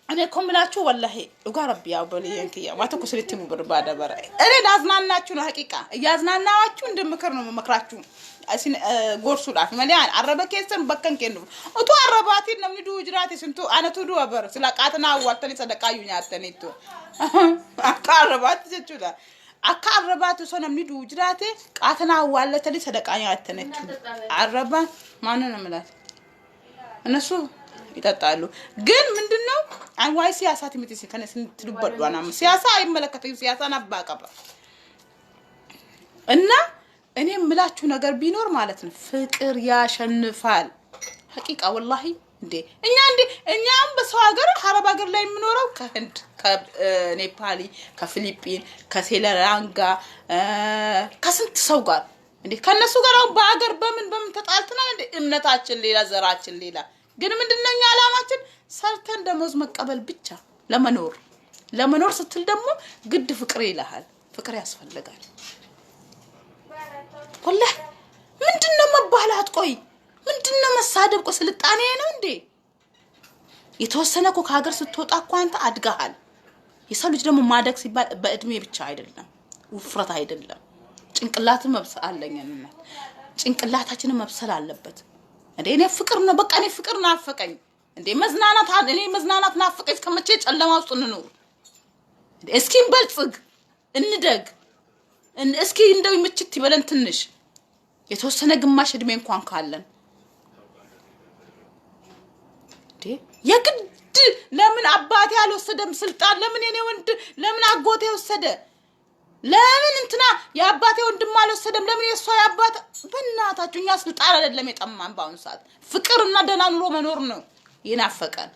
እኔ ኮምላችሁ ወላሂ ኡጋራብ ያው በለየንክ ያ ማተኩ ስለትሙ በርባዳ በራይ እኔ ላዝናናችሁ ነው ሐቂቃ ያዝናናዋችሁ እንደምከር ነው መክራችሁ አሲን ጎርሱ ዳፍ ማሊያን አረበ ከሰን በከን ከንዱ ኦቶ አረባቲ ነምኒ ዱ ጅራቲ ስንቱ አነቱ ዱ አበር ስለቃተና ዋርተኒ ሰደቃዩኛ አተኒቱ አካረባት ዘቹላ አካረባት ሰው ነምኒ ዱ ጅራቲ ቃተና ዋለተሊ ሰደቃኛ አተነቹ አረባ ማን ነው ማለት እነሱ ይጣጣሉ ግን ምንድነው አንዋይ ሲያሳት ምትሲ ከነስ ትልበዷና ሲያሳ አይመለከተኝ ሲያሳና ባቀባ እና እኔ ምላችሁ ነገር ቢኖር ማለት ነው ፍቅር ያሸንፋል ሐቂቃ ወላሂ እንዴ እኛም በሰው ሀገር አረብ ሀገር ላይ የምኖረው ከህንድ ከኔፓሊ ከፊሊፒን ከሴላራንጋ ከስንት ሰው ጋር እንዴ ከነሱ ጋር በአገር በምን ተጣልተና እንዴ እምነታችን ሌላ ዘራችን ሌላ ግን ምንድነኛ አላማችን ሰርተን ደሞዝ መቀበል ብቻ ለመኖር ስትል ደግሞ ግድ ፍቅር ይላል ፍቅር ያስፈልጋል والله ምንድነው መባላት ቆይ ምንድነው መሳደብ ቆይ ስልጣኔ ነው እንዴ የተወሰነኮ ከሀገር ስትወጣ እኮ አንተ አድጋሃል የሰው ልጅ ደግሞ ማደግ ሲባል በእድሜ ብቻ አይደለም ውፍረት አይደለም ጭንቅላትን መብሰል አለኝና ጭንቅላታችንን መብሰል አለበት እንዴ እኔ ፍቅር ነው በቃ እኔ ፍቅር ናፈቀኝ እንዴ መዝናናት ናፈቀኝ እስከመቼ ጨለማ ውስጥ እንኖር እስኪ እንበልጽግ እንደግ እስኪ እንደው ምችት ይበለን ትንሽ የተወሰነ ግማሽ እድሜ እንኳን ካለን እንዴ የግድ ለምን አባቴ አልወሰደም ስልጣን ለምን የኔ ወንድ ለምን አጎቴ ወሰደ ለምን እንትና የአባቴ ወንድም አልወሰደም ለምን የሷ ያባተ በእናታችሁ እኛ ስልጣን አይደለም የጠማን ባሁን ሰዓት ፍቅርና ደህና ኑሮ መኖር ነው ይናፈቃል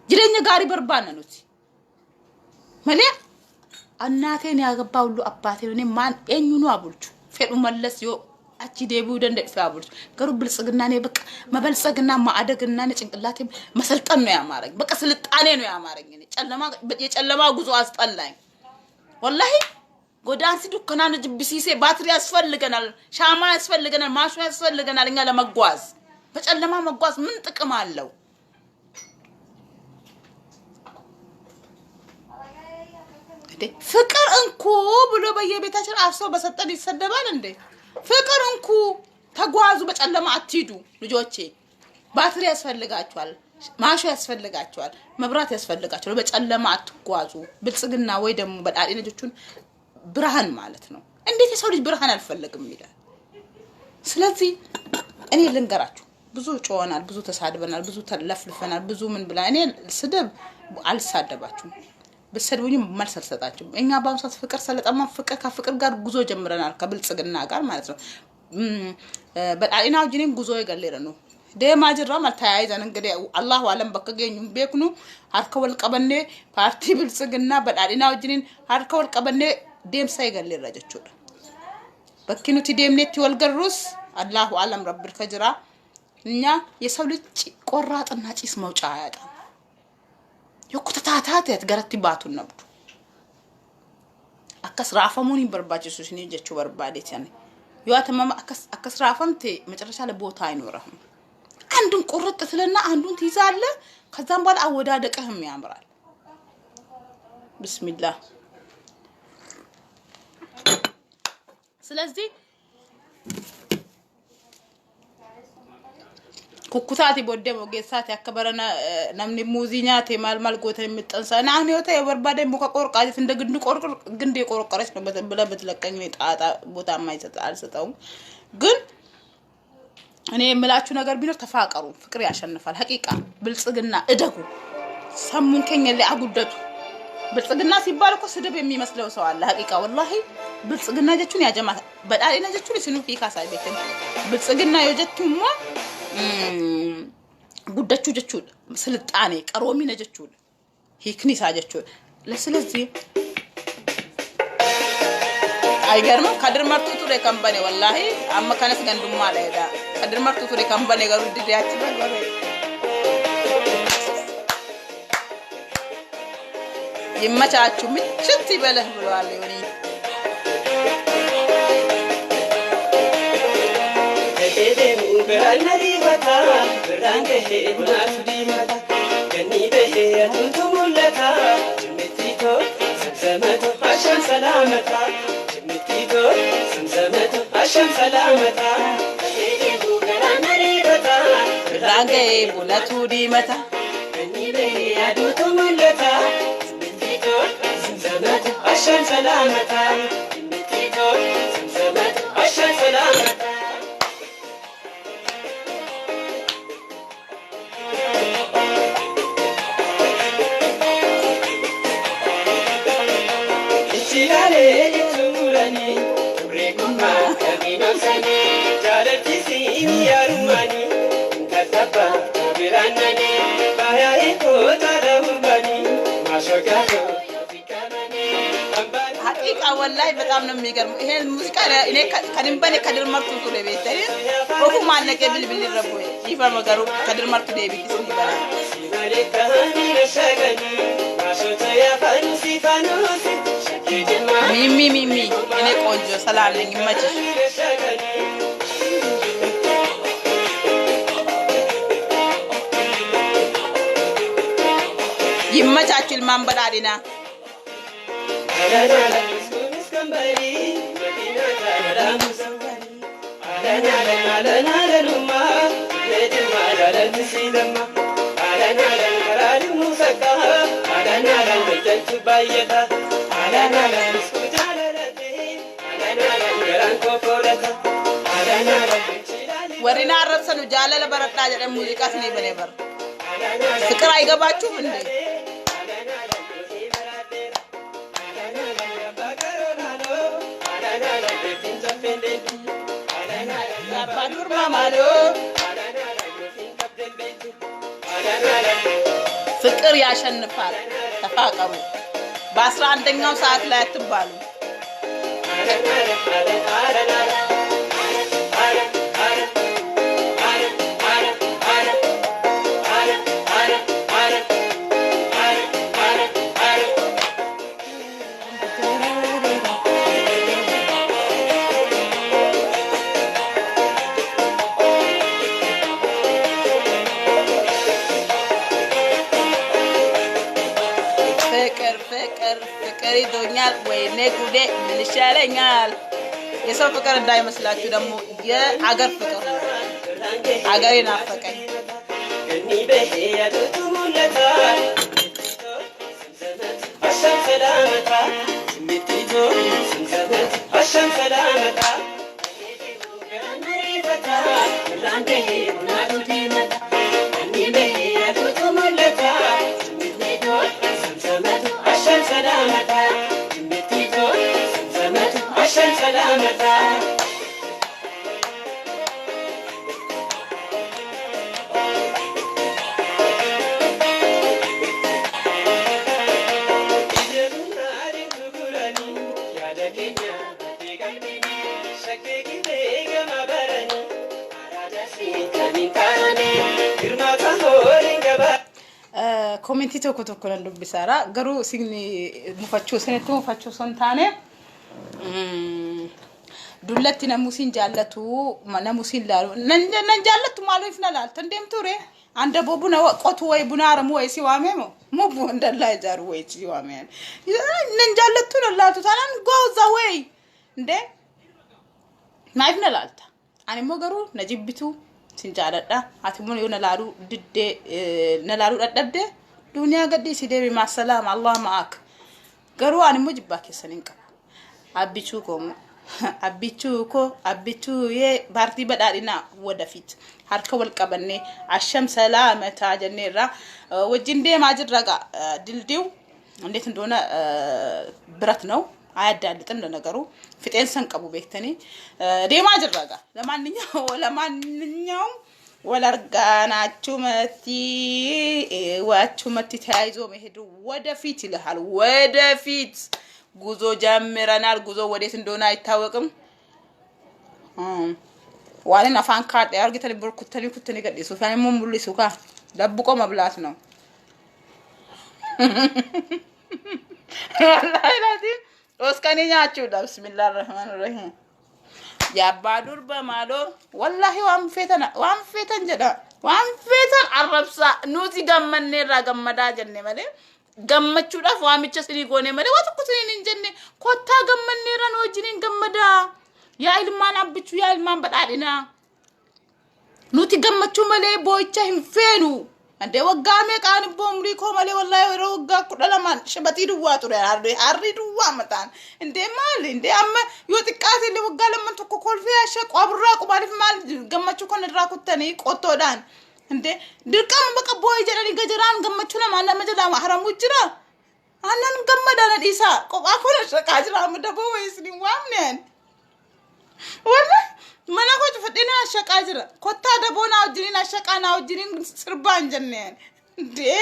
ይለኛ ጋሪ በርባና ነው ማለያ እናቴን ያገባው ሁሉ አባቴ ነው ማን እኙኑ አቡልቹ ፈዱ መለስ ዮ አቺ ደቡ ደንደፍ አቡልቹ ገሩ ብልጽግና ነው በቃ መበልጽግና ማአደግና ጭንቅላቴ መሰልጠን ነው ያማረኝ በቃ ስልጣኔ ነው ያማረኝ እኔ የጨለማ ጉዞ አስጠላኝ والله ጎዳን ሲዱከናን ጅብሲሴ ባትሪ ያስፈልገናል ሻማ ያስፈልገናል ማሹ ያስፈልገናል እኛ ለመጓዝ በጨለማ መጓዝ ምን ጥቅም አለው እንዴ ፍቅር እንኩ ብሎ በየቤታችን አፍሰው በሰጠን ይሰደባል እንዴ ፍቅር እንኩ ተጓዙ በጨለማ አትሂዱ ልጆቼ ባትሪ ያስፈልጋችኋል ማሹ ያስፈልጋችኋል መብራት ያስፈልጋችኋል በጨለማ አትጓዙ ብልጽግና ወይ ደግሞ በዳሪ ልጆቹን ብርሃን ማለት ነው እንዴት የሰው ልጅ ብርሃን አልፈልግም ይላል ስለዚህ እኔ ልንገራችሁ ብዙ ጮናል ብዙ ተሳድበናል ብዙ ተለፍልፈናል ብዙ ምን ብላ እኔ ስድብ አልሳደባችሁም በሰድቡኝ መልስ አልሰጣችሁም እኛ ባውሳት ፍቅር ሰለጠማ ፍቅር ከፍቅር ጋር ጉዞ ጀምረናል ከብልጽግና ጋር ማለት ነው በዳሪናው ጅኔም ጉዞ ይገለረ ነው ደማ ጅራም አልታያይዘን እንግዲህ አላሁ አለም በከገኙ ቤክኑ አርከወል ቀበኔ ፓርቲ ብልጽግና በዳሪናው ጅኔን አርከወል ቀበኔ ደም ሳይገለረ ጀቹ በኪኑቲ ደምኔት ወልገሩስ አላሁ አለም ረብል ከጅራ እኛ የሰው ልጅ ቆራጥና ጪስ መውጫ ያጣ የኩተታታት ያትገረቲ ባቱን ነብዱ አከስራፈሙን ይበርባጭሱሽ ነው ጀቹ በርባዴት ያኔ ያተማማ አከስራፈምቴ መጨረሻ ለቦታ አይኖርም አንዱን ቆረጥ ስለና አንዱን ትይዛለ ከዛም በኋላ አወዳደቀህም ያምራል ቢስሚላህ ስለዚህ ኩኩታቲ ቦደሞ ጌሳት ያከበረና namni ሙዚኛቴ ማልማል ጎተ የምጠንሳና አሁን የበርባዴ ሙካ ቆርቃት እንደ ግንዱ ቆርቆር ግንዴ ቆርቆረች ነው በተብለ በትለቀኝ ጣጣ ቦታ ማይሰጥ አልሰጣው ግን እኔ የምላችሁ ነገር ቢኖር ተፋቀሩ፣ ፍቅር ያሸንፋል። ሐቂቃ ብልጽግና እደጉ፣ ሰሙን ከኛ ላይ አጉደቱ። ብልጽግና ሲባል እኮ ስድብ የሚመስለው ሰው አለ። ሐቂቃ ወላሂ ብልጽግና ጀቹን ያጀማ በዳሊና ጀቹን ሲኑ ፊካ ሳይበትን ብልጽግና የጀቱማ ጉደቹ ጀቹን ስልጣኔ ቀሮሚነ ጀቹን ሂክኒሳ ጀቹን ለስለዚህ አይገርምም። ከድር መርቱ ቱሬ ካምፓኒ ወላሂ አማ ከነስ ገንዱማ ዳይዳ ከድር መርቱ ቱሬ ካምፓኒ ጋር ድዲያች በገረ ይመቻችሁ ምችት ይበለህ ብሏል። ይሁን
Dedemu beranari bata berange bunatu di mata kani behe atuntumulata jimitito samsamato asham salamata jimitito samsamato asham salamata dedemu beranari bata
berange bunatu di mata
kani behe atuntumulata jimitito samsamato asham salamata jimitito samsamato asham salamata
ሐቂቃ ወላሂ በጣም ነው የሚገርመው። ይሄ ሙዚቃ እኔ ከድንበኔ ከድር መርቱ ቱሬ ቤት ወፉ ማነቀ ብልብል ይረቦ ይፈር መገሩ ከድር መርቱ ደቢ ይስኒ ይበላ ሚሚ እኔ ቆንጆ ሰላም ነኝ ይመችሽ። ይመቻችሁ ማንበዳዲና ወሪና አረሰኑ ጃለለ በረጣ ጀደ ሙዚቃ ስኒ በኔበር ፍቅር አይገባችሁም እንዴ? ባዱር ማማሎ ፍቅር ያሸንፋል። ተፋቀሩ። በ11ኛው ሰዓት ላይ አትባሉ። ፍቅር ይዶኛል ወይኔ ጉዴ ምን ይሻለኛል። የሰው ፍቅር እንዳይመስላችሁ ደግሞ የአገር ፍቅር አገሬ ናፈቀኝ። ኮሜንቲ tokko nan dubbisara garuu signi mufachuu senetti mufachuu sontaane dullatti namusin jaallatu namusin laalu nan jaallatu maalu ifna laalta ndemture ande bobuna qotu way bunaara mu way si waamemo mu bu ndalla jaru way si waamen nan jaallatu laaltu tanan go the way nde naifna laalta ani mo garu najibbitu sinjaaladha ati mun yo nalaaru didde nalaaru dadhabde dunya gaddi sidebi ma salam Allah ma'ak garu ani mujibba kesanin ka abichu ko abbichuu yee baartii badhaadhinaa ወደፊት harka wal qabannee asham salaamata jenneerra wajjin deemaa jirra ጋ ድልድዩ እንዴት እንደሆነ ብረት ነው አያዳልጥም ለነገሩ ፍጤን ሰንቀቡ ቤክተኒ ዴማ ጅራ ጋ ለማንኛውም ወላርጋናችሁ መቲ ዋችሁ መቲ ተያይዞ መሄዱ ወደፊት ይልሃል ወደፊት ጉዞ ጀምረናል ጉዞ ወዴት እንደሆነ አይታወቅም ዋለን አፋን ካርድ ያርግተን ኩተኒ ገዲሱ ፋይሙ ሙሉ ሱካ ደብቆ መብላት ነው والله لازم وسكني نياچو بسم الله الرحمن الرحيم يا بادور بمالو والله وام فيتن جدا وام فيتن عربسا نوزي غمن را غمدا جن مله غمچو داف وامچ سني غوني مله واتكوتني نجن كوتا غمن را نوجين غمدا يا علمان ابچو يا علمان بدادنا نوتي غمچو مله بويچا هنفينو ande wagame kan bomri ko male wallahi roga kudalaman shabati duwa ture arri duwa matan inde mal inde amma yotikati le wagale man to kolfi asha qabra qubalif mal gamachu kon ra kutani qotodan inde dirqam baka boy jedani gajaran gamachu na mala majada haramu jira anan gamadana disa qoba ko shakajra mudabo wesni wamnen wala mana ko fadina shaqajira kotta dabona wajina shaqana wajinin sirban janneen de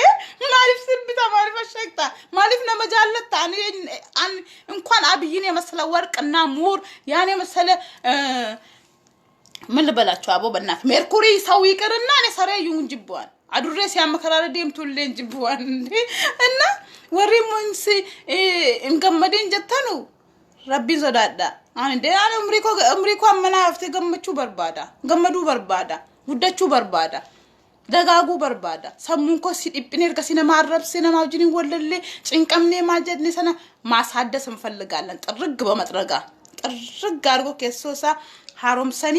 malif sirbita malif shaqta malif na majallat an እንኳን አብይኔ መሰለ ወርቅና ሙር ያኔ መሰለ ምን ልበላችሁ አቦ በእናት ሜርኩሪ ሰው ይቀርና እኔ ሰራዩን ጅቧን አዱሬ ሲያመከራረ ደምቱልን ጅቧን እና ወሪ ሙንሲ እንገመደን ጀተኑ ረቢ ዘዳዳ አንዴ አለ አምሪኮ አመናፍተ ገመቹ ገመዱ በርባዳ ጉደቹ በርባዳ ደጋጉ በርባዳ ሰሙን ኮ ሲዲብኔ እርገሲነ ማረብ ሲነ ማውጅኒ ወለለ ጭንቀምኔ ማጀድኔ ሰና ማሳደስ እንፈልጋለን ጥርግ በመጥረጋ ጥርግ አርጎ ከሶሳ ሃሮም ሰኒ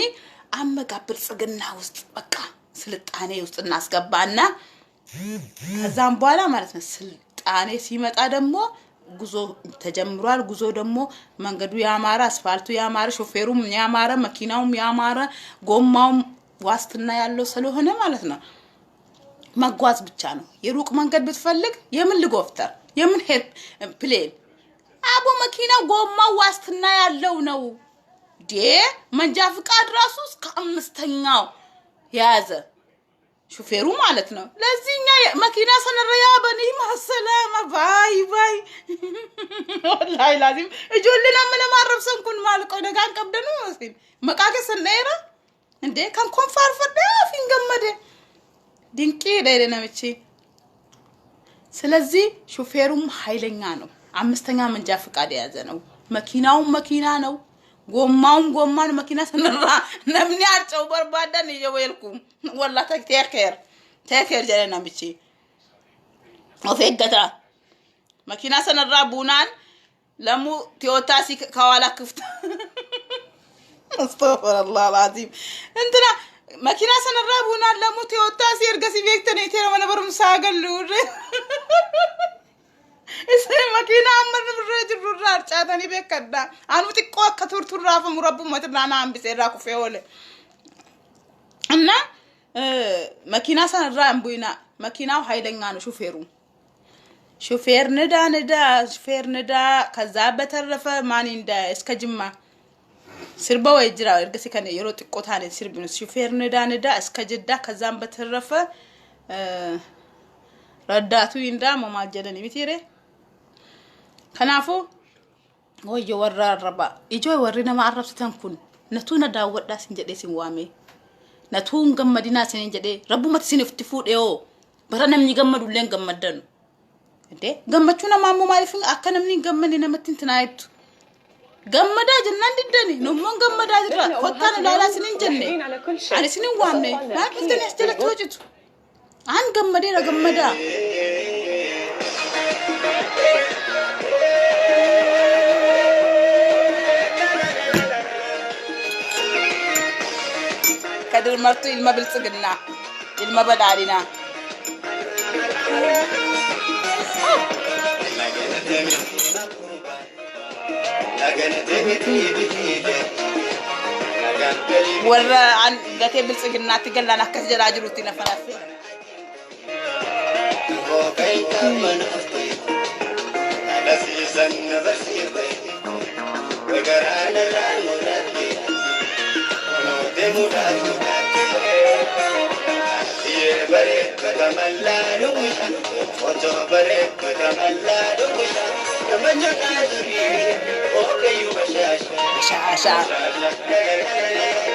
አመጋብር ጽግና ውስጥ በቃ ስልጣኔ ውስጥ እናስገባና ከዛም በኋላ ማለት ነው ስልጣኔ ሲመጣ ደግሞ ጉዞ ተጀምሯል ጉዞ ደግሞ መንገዱ ያማረ አስፋልቱ ያማረ ሾፌሩም ያማረ መኪናውም ያማረ ጎማውም ዋስትና ያለው ስለሆነ ማለት ነው መጓዝ ብቻ ነው የሩቅ መንገድ ብትፈልግ የምን ልጎፍተር የምን ሄድ ፕሌን አቦ መኪናው ጎማው ዋስትና ያለው ነው መንጃ ፍቃድ ራሱ እስከ 5ኛው ያዘ ሹፌሩ ማለት ነው ለዚህኛ መኪና ሰነረያ በኔ ማሰላማ ባይ والله لازم እጆልና ምን ማረብሰን ኩን ማልቆ ደጋን ቀብደኑ መስል መቃከ ሰነራ እንዴ ካን ኮንፋር ፈዳ ፊንገመደ ድንቂ ለለነምቺ ስለዚህ ሹፌሩም ኃይለኛ ነው 5ኛ መንጃ ፍቃድ ያዘ ነው መኪናው መኪና ነው ጎማውን መኪና ሰነራ ነምኒ አጨው በርባዳን ይወልኩም ወላሂ ተከር ጀለና ምቺ ወፈገታ መኪና ሰነራ ቡናን ለሙ ቲዮታሲ ከዋላ ክፍት አስተግፊሩላህ العظيم እንትና መኪና ሰነራ ቡናን ለሙ ቲዮታሲ እርገሲ ቤክተኔ ተረ ወነበሩም ሳገሉ እሰ መኪና አመር ብረጅሩራ አርጫታኒ በከዳ አኑ ጥቆ ከቱርቱራ ፈሙረቡ መትናና አንብሰራ ኩፈውለ እና መኪና ሰነራ አንቡይና መኪናው ኃይለኛ ነው ሹፌር ንዳ ከዛ በተረፈ ማን እንደ እስከ ጅማ ስርባው ይጅራ እርግስ ከነ የሮጥ ቆታኔ ስርብኑ ሹፌር ንዳ እስከ ጅዳ ከዛም በተረፈ ረዳቱ እንዳ ማማጀለን ይብቲሬ ከናፉ ወይ ወራረባ ኢጆ ወሪና ማአረብስተን ኩን ነቱና ዳወዳ ሲንጀዴ ሲንዋሜ ነቱን ገመዲና ሲንጀዴ ረቡመት ሲንፍትፉዴዮ በረነም ይገመዱለን ገመደኑ እንዴ ገመቹና ማሙ ማሪፍን አከነምኒ ገመን ነመትን ትናይቱ ገመዳ ጀና እንድደኒ ነሞን ገመዳ ድራ ኮታን ላላ ሲንጀኔ አለ ሲንዋሜ ማክተን ያስተለቶጅቱ አን ገመዴ ረገመዳ كدر مرتو إلما بالسجنا إلما بدارنا warra an gatee biltsiginnaatti gallaan akkas jedhaa jirutti na falaffe bashasha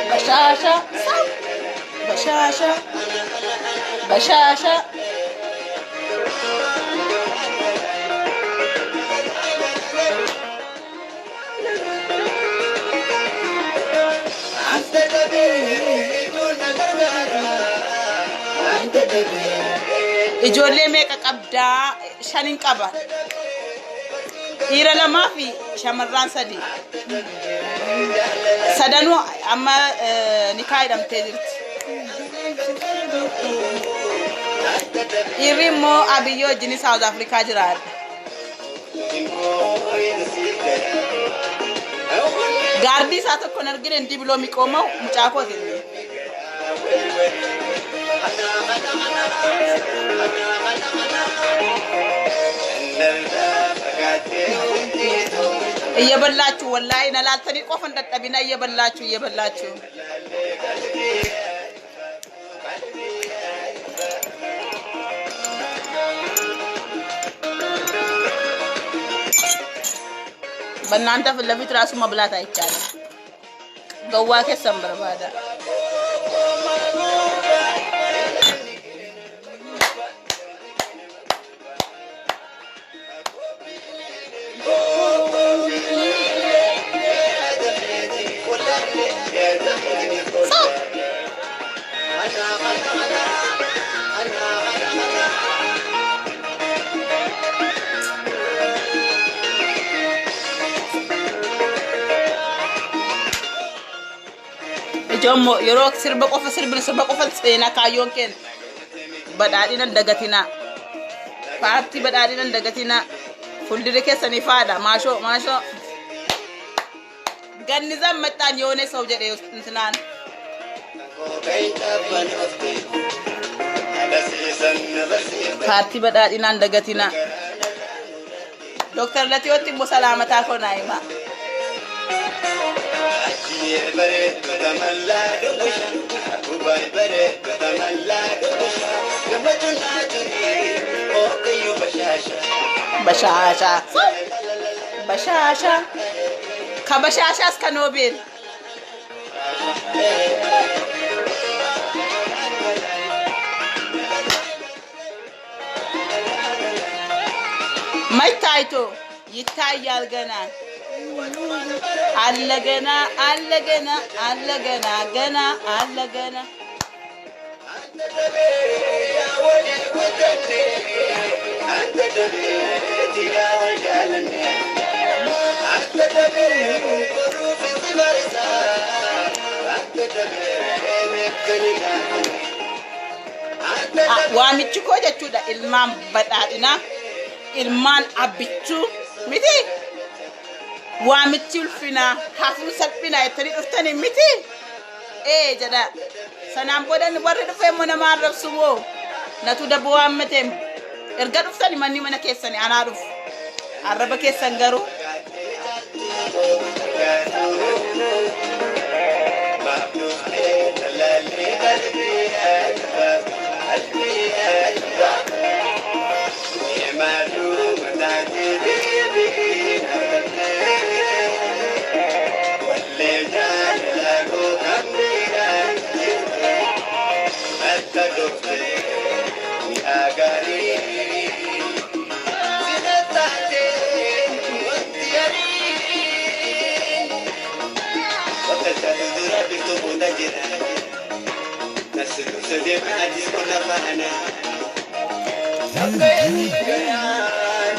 bashasha bashasha bashasha ijoollee meeqa qabdaa shanin qaba dhiira lamaa fi shamarran sadii sadanuu amma nikaa hidhamtee jirti dhiirri immoo abiyyoo wajjin South Africa jiraadha gaardii isaa tokko hin argine hindi biloo miqoomaw mucaa kooti እየበላችሁ ወላሂ ነላልተኒ ቆፈን ደጠቢና እየበላችሁ በእናንተ ፊት ለፊት ራሱ መብላት አይቻልም ገዋ ከሰም በርባዳ Jomo yeroo sirba qofa seena kaayoon keen badhaadhina dagatina paartii badhaadhina dagatina fuuldure keessanii faada maashoo ganni zammataan yoone soo jedhee intinaan paartii badhaadhina dagatina Dr. Latiyootti immoo salaamataa konaayima bashasha kabashashas kanobil maitaito ይታያል ገና አለገና ገና አለገና waamichi koo jechuudha ilmaan badhaadhina ilmaan abbichuu miti waamichi ulfina hafuu salphina ettanii dhuftanii miti jedha sanaan boodan warri dhufee mana maarrabsu moo natu daboo waammateen erga dhuftanii manni mana keessanii anaa dhufu arraba keessan garuu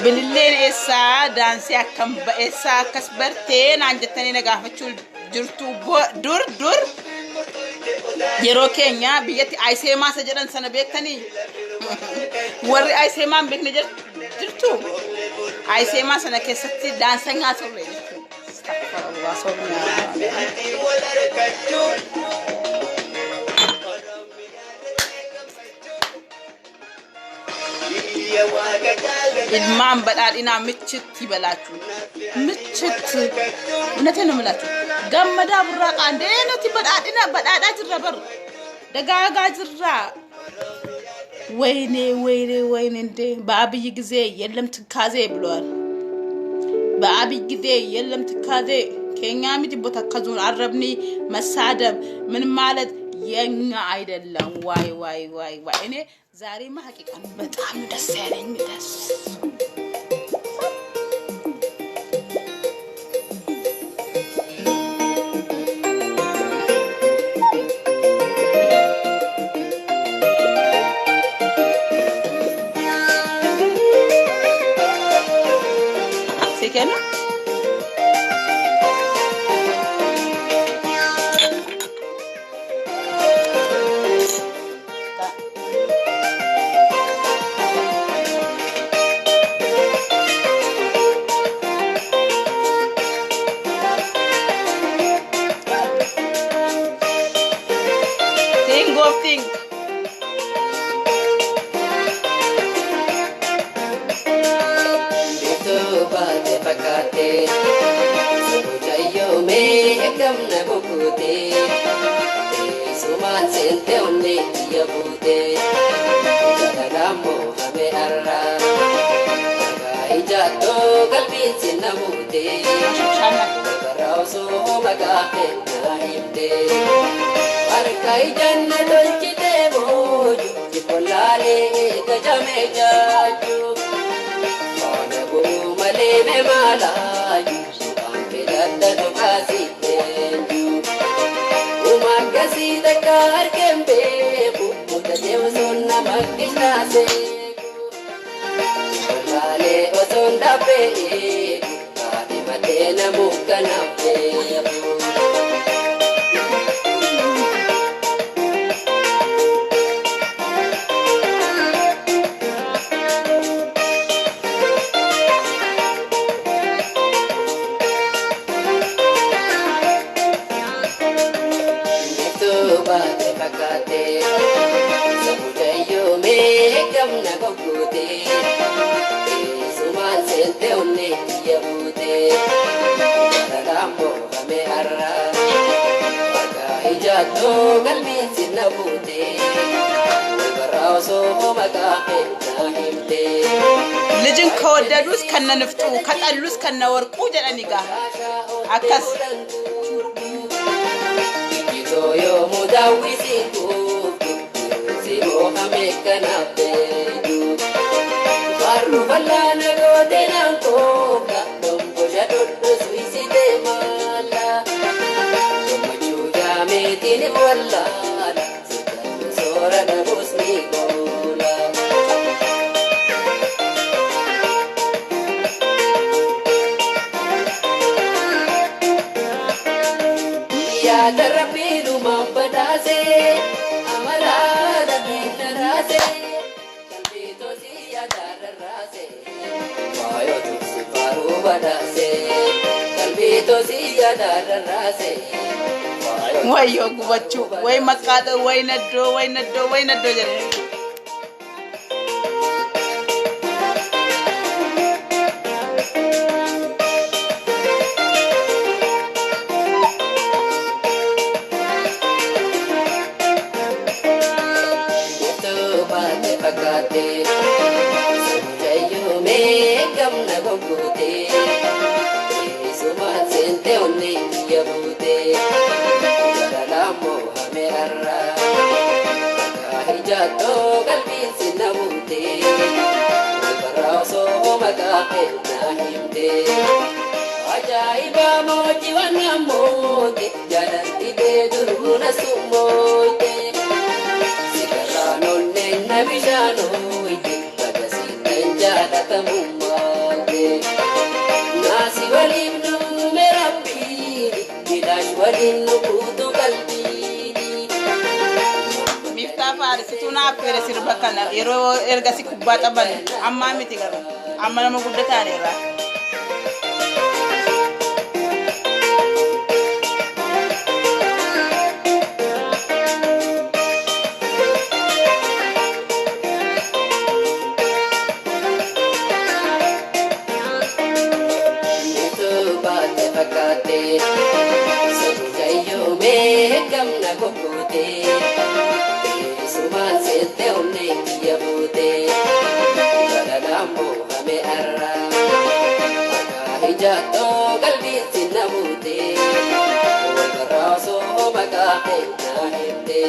bililleen eessaa daansii akkam ba'eessaa akkas bartee naan jettanii na gaafachuu jirtu dur yeroo keenya biyyatti Aiseemaa isa jedhan sana beektanii warri Aiseemaan beekne jirtu Aiseemaa sana keessatti daansanyaa turre jechuudha Sonia. Ilman badhaadhina michitti balachu michitti unnatena mulachu gammada burraqa ndeenoti badhaadha jirra bar dagaaga jirra ወይኔ እንዴ በአብይ ጊዜ የለም ትካዜ ብሏል በአብይ ጊዜ የለም ትካዜ ከኛ ምት ቦታ ከዙን አረብኒ መሳደብ ምን ማለት የኛ አይደለም ዋይ እኔ ዛሬማ ሐቂቃን በጣም ደስ ያለኝ ደስ Sekena Think
Pakate, Sabujayo me ekam na bukute, Suman sente onne yabute, Jagamo hame arra, Jato galbin sinamute, Barauso magape naimde, Arkai janna dolchite moju, Jipolale kajame jaju. Maleme malayu, suampe dada tukasi tenju. Umakasi takar kembe, muda jewsonna makishna seku. Lale osonda pe, kadi matena mukana pe. Pakate, Sabujayo me ekam na bukute, Suman sente onne yabute, Jagamo hame arra, Jato galbin sinabute, Barauso magape naimde.
ልጅን ከወደዱስ ከነንፍጡ ከጠሉስ ከነወርቁ ጀለኒጋ አከስ
Yo mudawisiku, sigo hamekanape. Baru balana gode nankoka, dombo jadoddo suiside mala. Domachuja metini wala, sukanu sora na busni gola. Ya terapidu mampedase, amarada binarase, kalbito siya dararase, wayo tusi paru badase, kalbito siya dararase.
wayo gubachu way makado way naddo jere
Pakate, Sabujayo me ekam na bukute, Suman sente onne yabute, Jagamo hame arra, Jato galbin sinabute, Barauso magape naimde. Ajaiba moji wanamote, Jalanti de duruna sumote. Nabishano ite pagasinna jada tamumate nasi walinu merabbi bidash walinu kutu kalbi
mifta faris tuna pere sirbakana ero erga sikubata ban amma miti gara amma nama guddata ne ra
umne yabute Galadambo hame arra Hijato galbi sinamute Walbaraso magate nahimte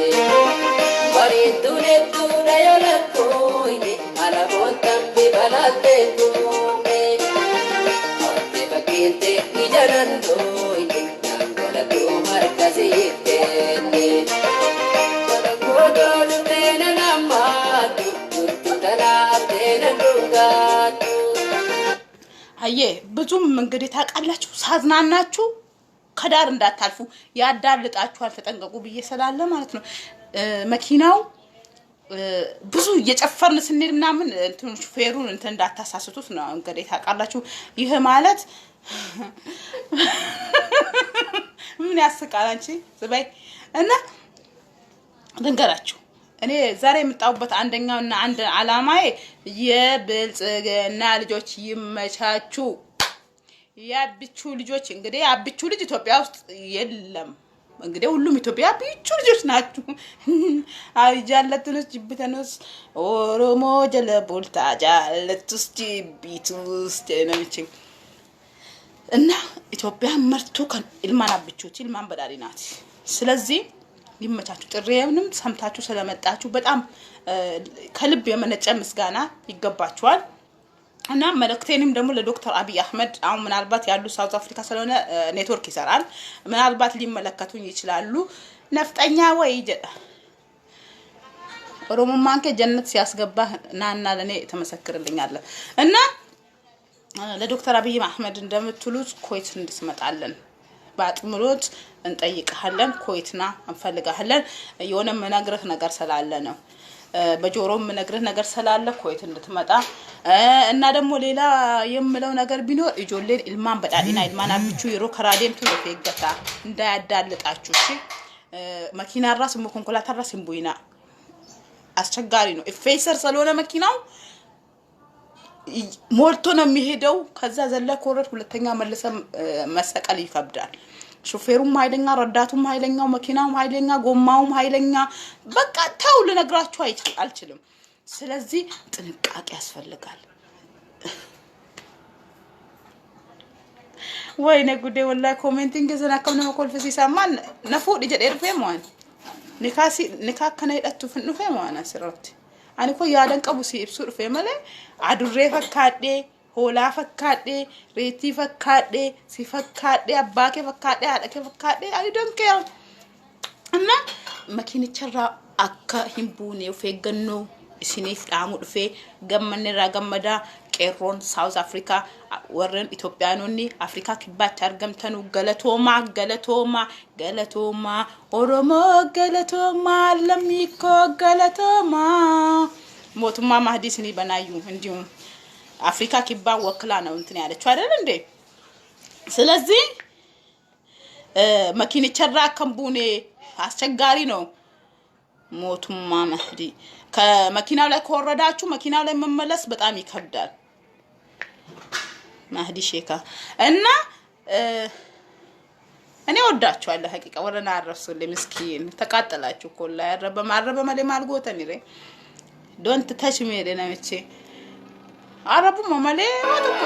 Maritune tuna yolatko ine Alabontam bibalate tume Ate bakinte ijanando ine Nangalatu markasi ittene Kodolu tena namatu Tututana tena nungatu
አየ ብዙም እንግዲህ ታቃላችሁ ሳዝናናችሁ ከዳር እንዳታልፉ ያዳልጣችኋል ተጠንቀቁ ብዬ ሰላለ ማለት ነው መኪናው ብዙ እየጨፈርን ስንልና ምን እንትን ሹፌሩን እንትን እንዳታሳስቱት ነው እንግዲህ ታቃላችሁ ይሄ ማለት ምን ያስቃል አንቺ ዝባይ እና ድንገራችሁ እኔ ዛሬ የምጣውበት አንደኛውና አንድ አላማዬ የብልጽግና ልጆች ይመቻቹ ያብቹ ልጆች እንግዲህ ያብቹ ልጅ ኢትዮጵያ ውስጥ የለም እንግዲህ ሁሉም ኢትዮጵያ ያብቹ ልጆች ናቸው አጃለቱስ ጅብተነስ ኦሮሞ ጀለቦልታ ጃለቱስ ጅቢቱስ ተነምቺ እና ኢትዮጵያ መርቶ ከን ኢልማን አብቹት ኢልማን በዳሪ ናት ስለዚህ ይመቻቹ ጥሪዬንም ሰምታችሁ ስለመጣችሁ በጣም ከልብ የመነጨ ምስጋና ይገባችኋል እና መልእክቴንም ደግሞ ለዶክተር አብይ አህመድ አሁን ምናልባት ያሉ ሳውዝ አፍሪካ ስለሆነ ኔትወርክ ይሰራል ምናልባት ሊመለከቱኝ ይችላሉ ነፍጠኛ ወይ ኦሮሞማን ከጀነት ሲያስገባ ናና ለኔ ተመሰክርልኛል እና ለዶክተር አብይ አህመድ እንደምትሉት ኮይት እንድስመጣለን ባጥምሮት እንጠይቀሃለን ኮይትና እንፈልጋለን የሆነ መናገርህ ነገር ስላለ ነው በጆሮም መናገርህ ነገር ስላለ ኮይት እንድትመጣ እና ደግሞ ሌላ የምለው ነገር ቢኖር ኢጆሌን ኢልማን በዳዲና ኢልማን አብቹ ይሮ ከራዴም ተፈገታ እንዳያዳልጣችሁ እሺ መኪና ራስ ኮንኮላታ ራስ እንቡይና አስቸጋሪ ነው ኢፌሰር ስለሆነ መኪናው ሞልቶ ነው የሚሄደው ከዛ ዘለ ኮረድ ሁለተኛ መልሰ መሰቀል ይከብዳል ሹፌሩም ኃይለኛ ረዳቱም ኃይለኛው መኪናውም ኃይለኛ ጎማውም ኃይለኛ በቃ ታው ለነግራችሁ አልችልም ስለዚህ ጥንቃቄ ያስፈልጋል ወይኔ ጉዴ ወላሂ ኮሜንቲንግ ዘናከም ነው ኮልፈሲ ሰማን ነፉ ዲጀ ደርፌማን ንካከነ ይደቱ ፍንፈማና ስራት አንኮ ያለን ቀቡሲ ኢብሱ ፈመለ አዱሬ ፈካዴ ሆላ ፈካዴ ሬቲ ፈካዴ ሲፈካዴ አባኬ ፈካዴ አደከ ፈካዴ አይ ዶንት ኬር እና መኪንቸራ አካ ሂምቡኔ ፈገኖ ሲኒፍ ዳሙ ድፌ ገመነራ ገመዳ ቄሮን ሳውዝ አፍሪካ ወረን ኢትዮጵያኖኒ አፍሪካ ክባች አርገምተኑ ገለቶማ ኦሮሞ ገለቶማ ለሚኮ ገለቶማ ሞቱማ ማህዲስኒ በናዩ እንዲሁ አፍሪካ ክባ ወክላ ነው እንትን ያለችው አይደል እንዴ ስለዚህ መኪንቸራ ከምቡኔ አስቸጋሪ ነው ሞቱማ ማህዲ ከመኪናው ላይ ኮረዳችሁ መኪናው ላይ መመለስ በጣም ይከብዳል ማህዲ ሼካ እና እኔ ወዳችኋለሁ ሐቂቃ ወረና አረሱልኝ ምስኪን ተቃጠላችሁ ኮላ ያረበ ማረበ መለ ማልጎተኒ ረ ዶንት ታች ሚ ደናመቼ አረቡ መመለ ወጥቶ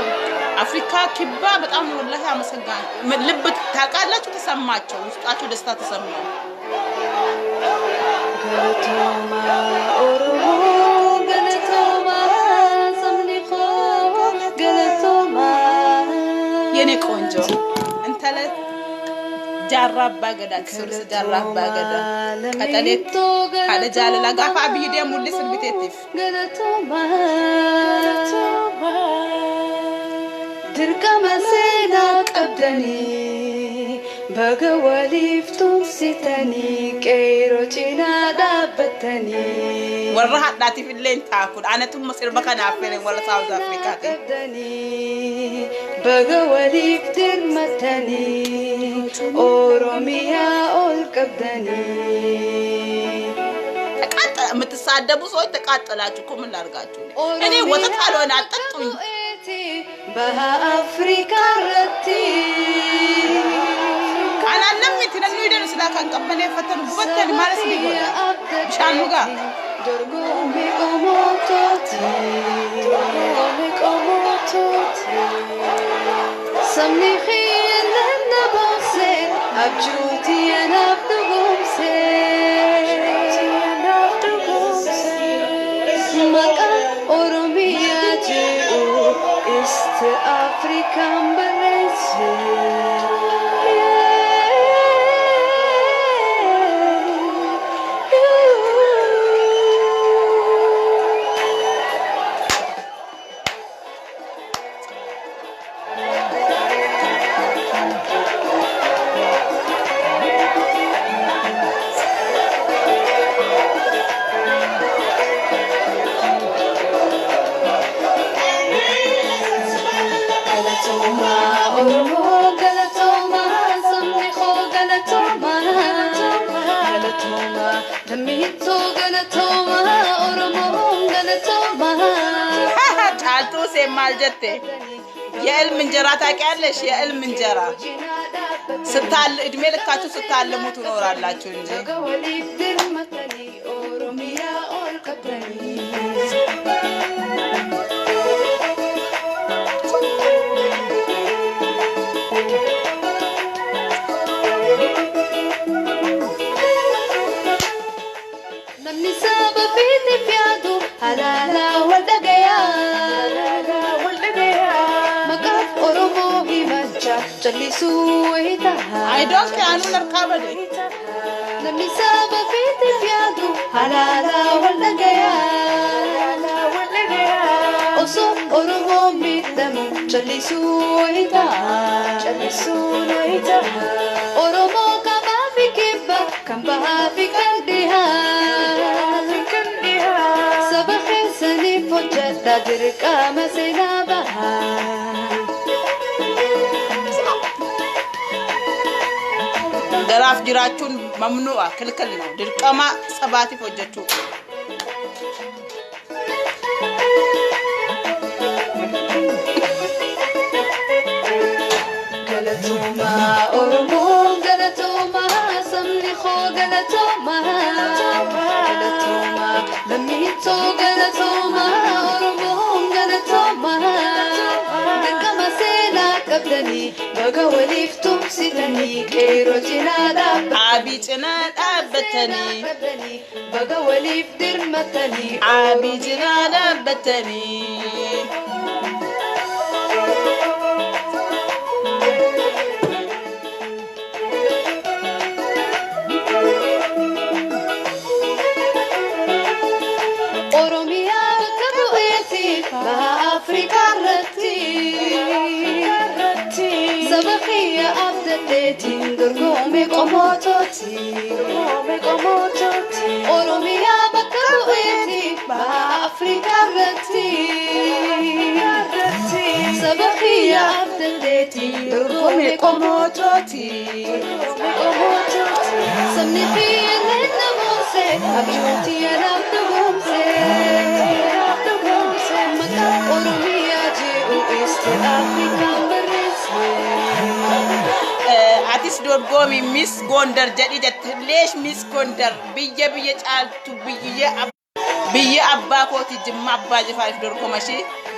አፍሪካ ኪባ በጣም ወላሂ አመሰጋን ልብ ታቃላችሁ ተሰማቸው ውስጣችሁ ደስታ ተሰማው ገለቶማ ኦሮሞ ገለቶማ ሰምኒኮ ገለቶማ የኔ ቆንጆ እንተለ ጃራባ ገዳ ክርስ ጃራባ ገዳ ቀጠሌት ካለ ጃለላ ጋፋ ቢዲ ሙልስ ቢቴቲፍ ገለቶማ ድርቀ መሰና ቀብደኒ በገወሊፍቱም ሲተኒ ቀይሮቺና ዳበተኒ ወራህ ዳቲ ፊሌን ታኩን አነቱም መስር በከና አፈረን ወላ ሳውዝ አፍሪካ ቀብደኒ በገወሊፍትር መተኒ ኦሮሚያ ኦል ቀብደኒ ተቃጠለ የምትሳደቡ ሰዎች ተቃጠላችሁ ኮምን ላርጋችሁ እኔ ወተት አልሆነ አጠጡኝ በአፍሪካ ረቲ አላለም እንትነው ይደርስ ዳካን ቀበለ ፈተን በተን ማለት ሊሆን ሻኑጋ
Dorgomi como tutti, dorgomi como tutti. Samnihi enna bose, abjuti en abdugumse. Maka Oromia jiu, East African barese. Galatoma, Oromo, Galatoma, Samniho, Galatoma, Galatoma, Namito, Galatoma, Oromo, Galatoma.
ጫልቱ ሴማል ጀቴ የዕልም እንጀራ ታውቂያለሽ? የዕልም እንጀራ ስታል እድሜ ልካችሁ ስታልሙ ትኖራላችሁ እንጂ
Namni saba fiti fiadu halala waldagaya Makat Oromo himacha chalisu itaha
አይ ዶንት አኑ ለርካበደ
Namni saba fiti fiadu halala waldagaya Oso Oromo midamu chalisu itaha Oromo kama fikibba kamba fikandiha Sabahe sani fojata dirka masena baha
ገራፍ ጅራቹን መምኑአ ክልክል ነው ድርቀማ ሰባቲ ፎጀቹ
Galatoma Oromo Galatoma Samniho Galatoma Galatoma Lamito Galatoma Oromo Galatoma Dirqama seenaa qabdanii baga waliif tumsitanii qeerroo cinaa
አቢ ጭና ዳበተኒ
baga waliif dirmatanii
አቢ ጭና ዳበተኒ
Oromiyaa bakka bu'eeti baha Afrikaa irratti saba kiyya abdateetiin dorgome qomoototi Oromiyaa bakka bu'eeti baha Afrikaa irratti saba kiyya abdateetiin dorgome qomoototi sabni kiyya nenna boose abjuuti anaaf dhugumse maqaa Oromiyaa jiru East African barreesse.
አዲስ ዶርጎሚ ሚስ ጎንደር ጀዲ ጀትሌሽ ሚስ ጎንደር ብየ ጫልቱ ብየ አባ ኮቲ ጅማ አባ ጅፋፍ ዶርጎመሺ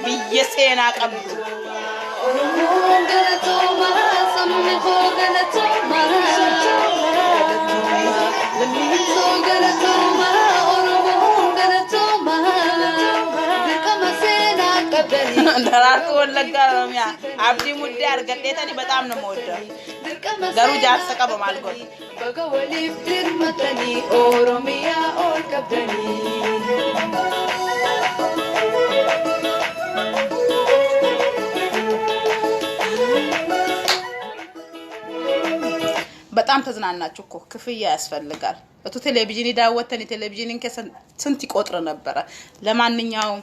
ብየ ሴና ቀብዱ
Oromo Galatoma, Samniho Galatoma, Lamito Galatoma, Oromo Galatoma, Dirqama seenaa qabdanii
ደራርቱ ወለጋ ኦሮሚያ አብዲ ሙዲ አርገዴታኒ በጣም ነው የምወደው
dirqama
ገሩ ጃርሰ ቀበ ማልጎት
baga waliif dirmatanii Oromiyaa ol qabdanii.
በጣም ተዝናናችሁ እኮ ክፍያ ያስፈልጋል በቱ ቴሌቪዥን ዳወተን ቴሌቪዥንን ከስንት ይቆጥር ነበር ለማንኛውም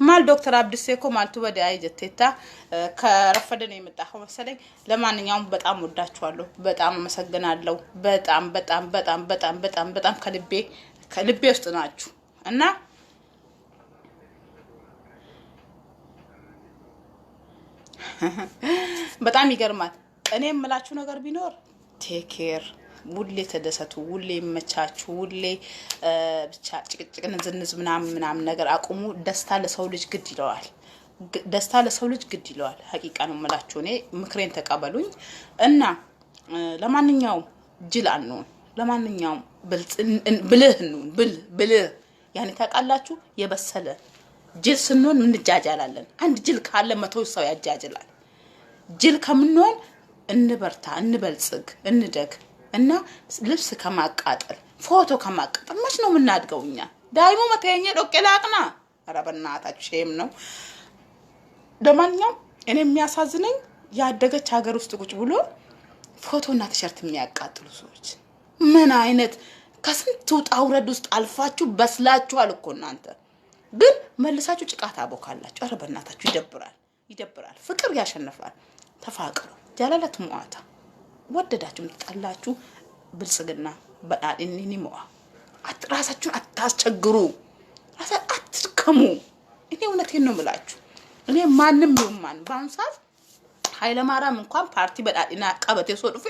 ማል ዶክተር አብድሴኮ ማልቱ ወደ አይጀቴታ ከረፈደ ነው የመጣው መሰለኝ ለማንኛውም በጣም ወዳችኋለሁ በጣም አመሰግናለሁ በጣም ከልቤ ውስጥ ናችሁ እና በጣም ይገርማል እኔ የምላችሁ ነገር ቢኖር ቴክ ኬር ውሌ ተደሰቱ፣ ውሌ ይመቻችሁ፣ ውሌ ብቻ ጭቅጭቅን ዝንዝ ምናምን ነገር አቁሙ። ደስታ ለሰው ልጅ ግድ ይለዋል። ደስታ ለሰው ልጅ ግድ ይለዋል። ሐቂቃ ነው የምላችሁ። እኔ ምክሬን ተቀበሉኝ እና ለማንኛውም ጅል አንሁን፣ ለማንኛውም ብልህ እንሁን። ብልህ ያኔ ታውቃላችሁ፣ የበሰለ ጅል ስንሆን እንጃጃላለን። አንድ ጅል ካለ 100 ሰው ያጃጅላል። ጅል ከምንሆን እንበርታ፣ እንበልጽግ፣ እንደግ እና ልብስ ከማቃጠል ፎቶ ከማቃጠል መች ነው የምናድገው እኛ? ዳይሞ መተኛ ዶቀላቅና ኧረ በእናታችሁ ሼም ነው። ለማንኛውም እኔ የሚያሳዝነኝ ያደገች ሀገር ውስጥ ቁጭ ብሎ ፎቶና ቲሸርት የሚያቃጥሉ ሰዎች ምን አይነት ከስንት ውጣ ውረድ ውስጥ አልፋችሁ በስላችኋል እኮ እናንተ። ግን መልሳችሁ ጭቃ ታቦካላችሁ። ኧረ በእናታችሁ ይደብራል። ፍቅር ያሸንፋል። ተፋቀሩ። ጃላለት ሙአታ ወደዳችሁም ተጣላችሁ ብልጽግና በዳድኒ ሙአ ራሳችሁን አታስቸግሩ። አትድከሙ። እኔ እውነቴን ነው የምላችሁ። እኔ ማንም ይሁን ባንሳት ኃይለማርያም እንኳን ፓርቲ በዳድና ቀበቴ ሶድፌ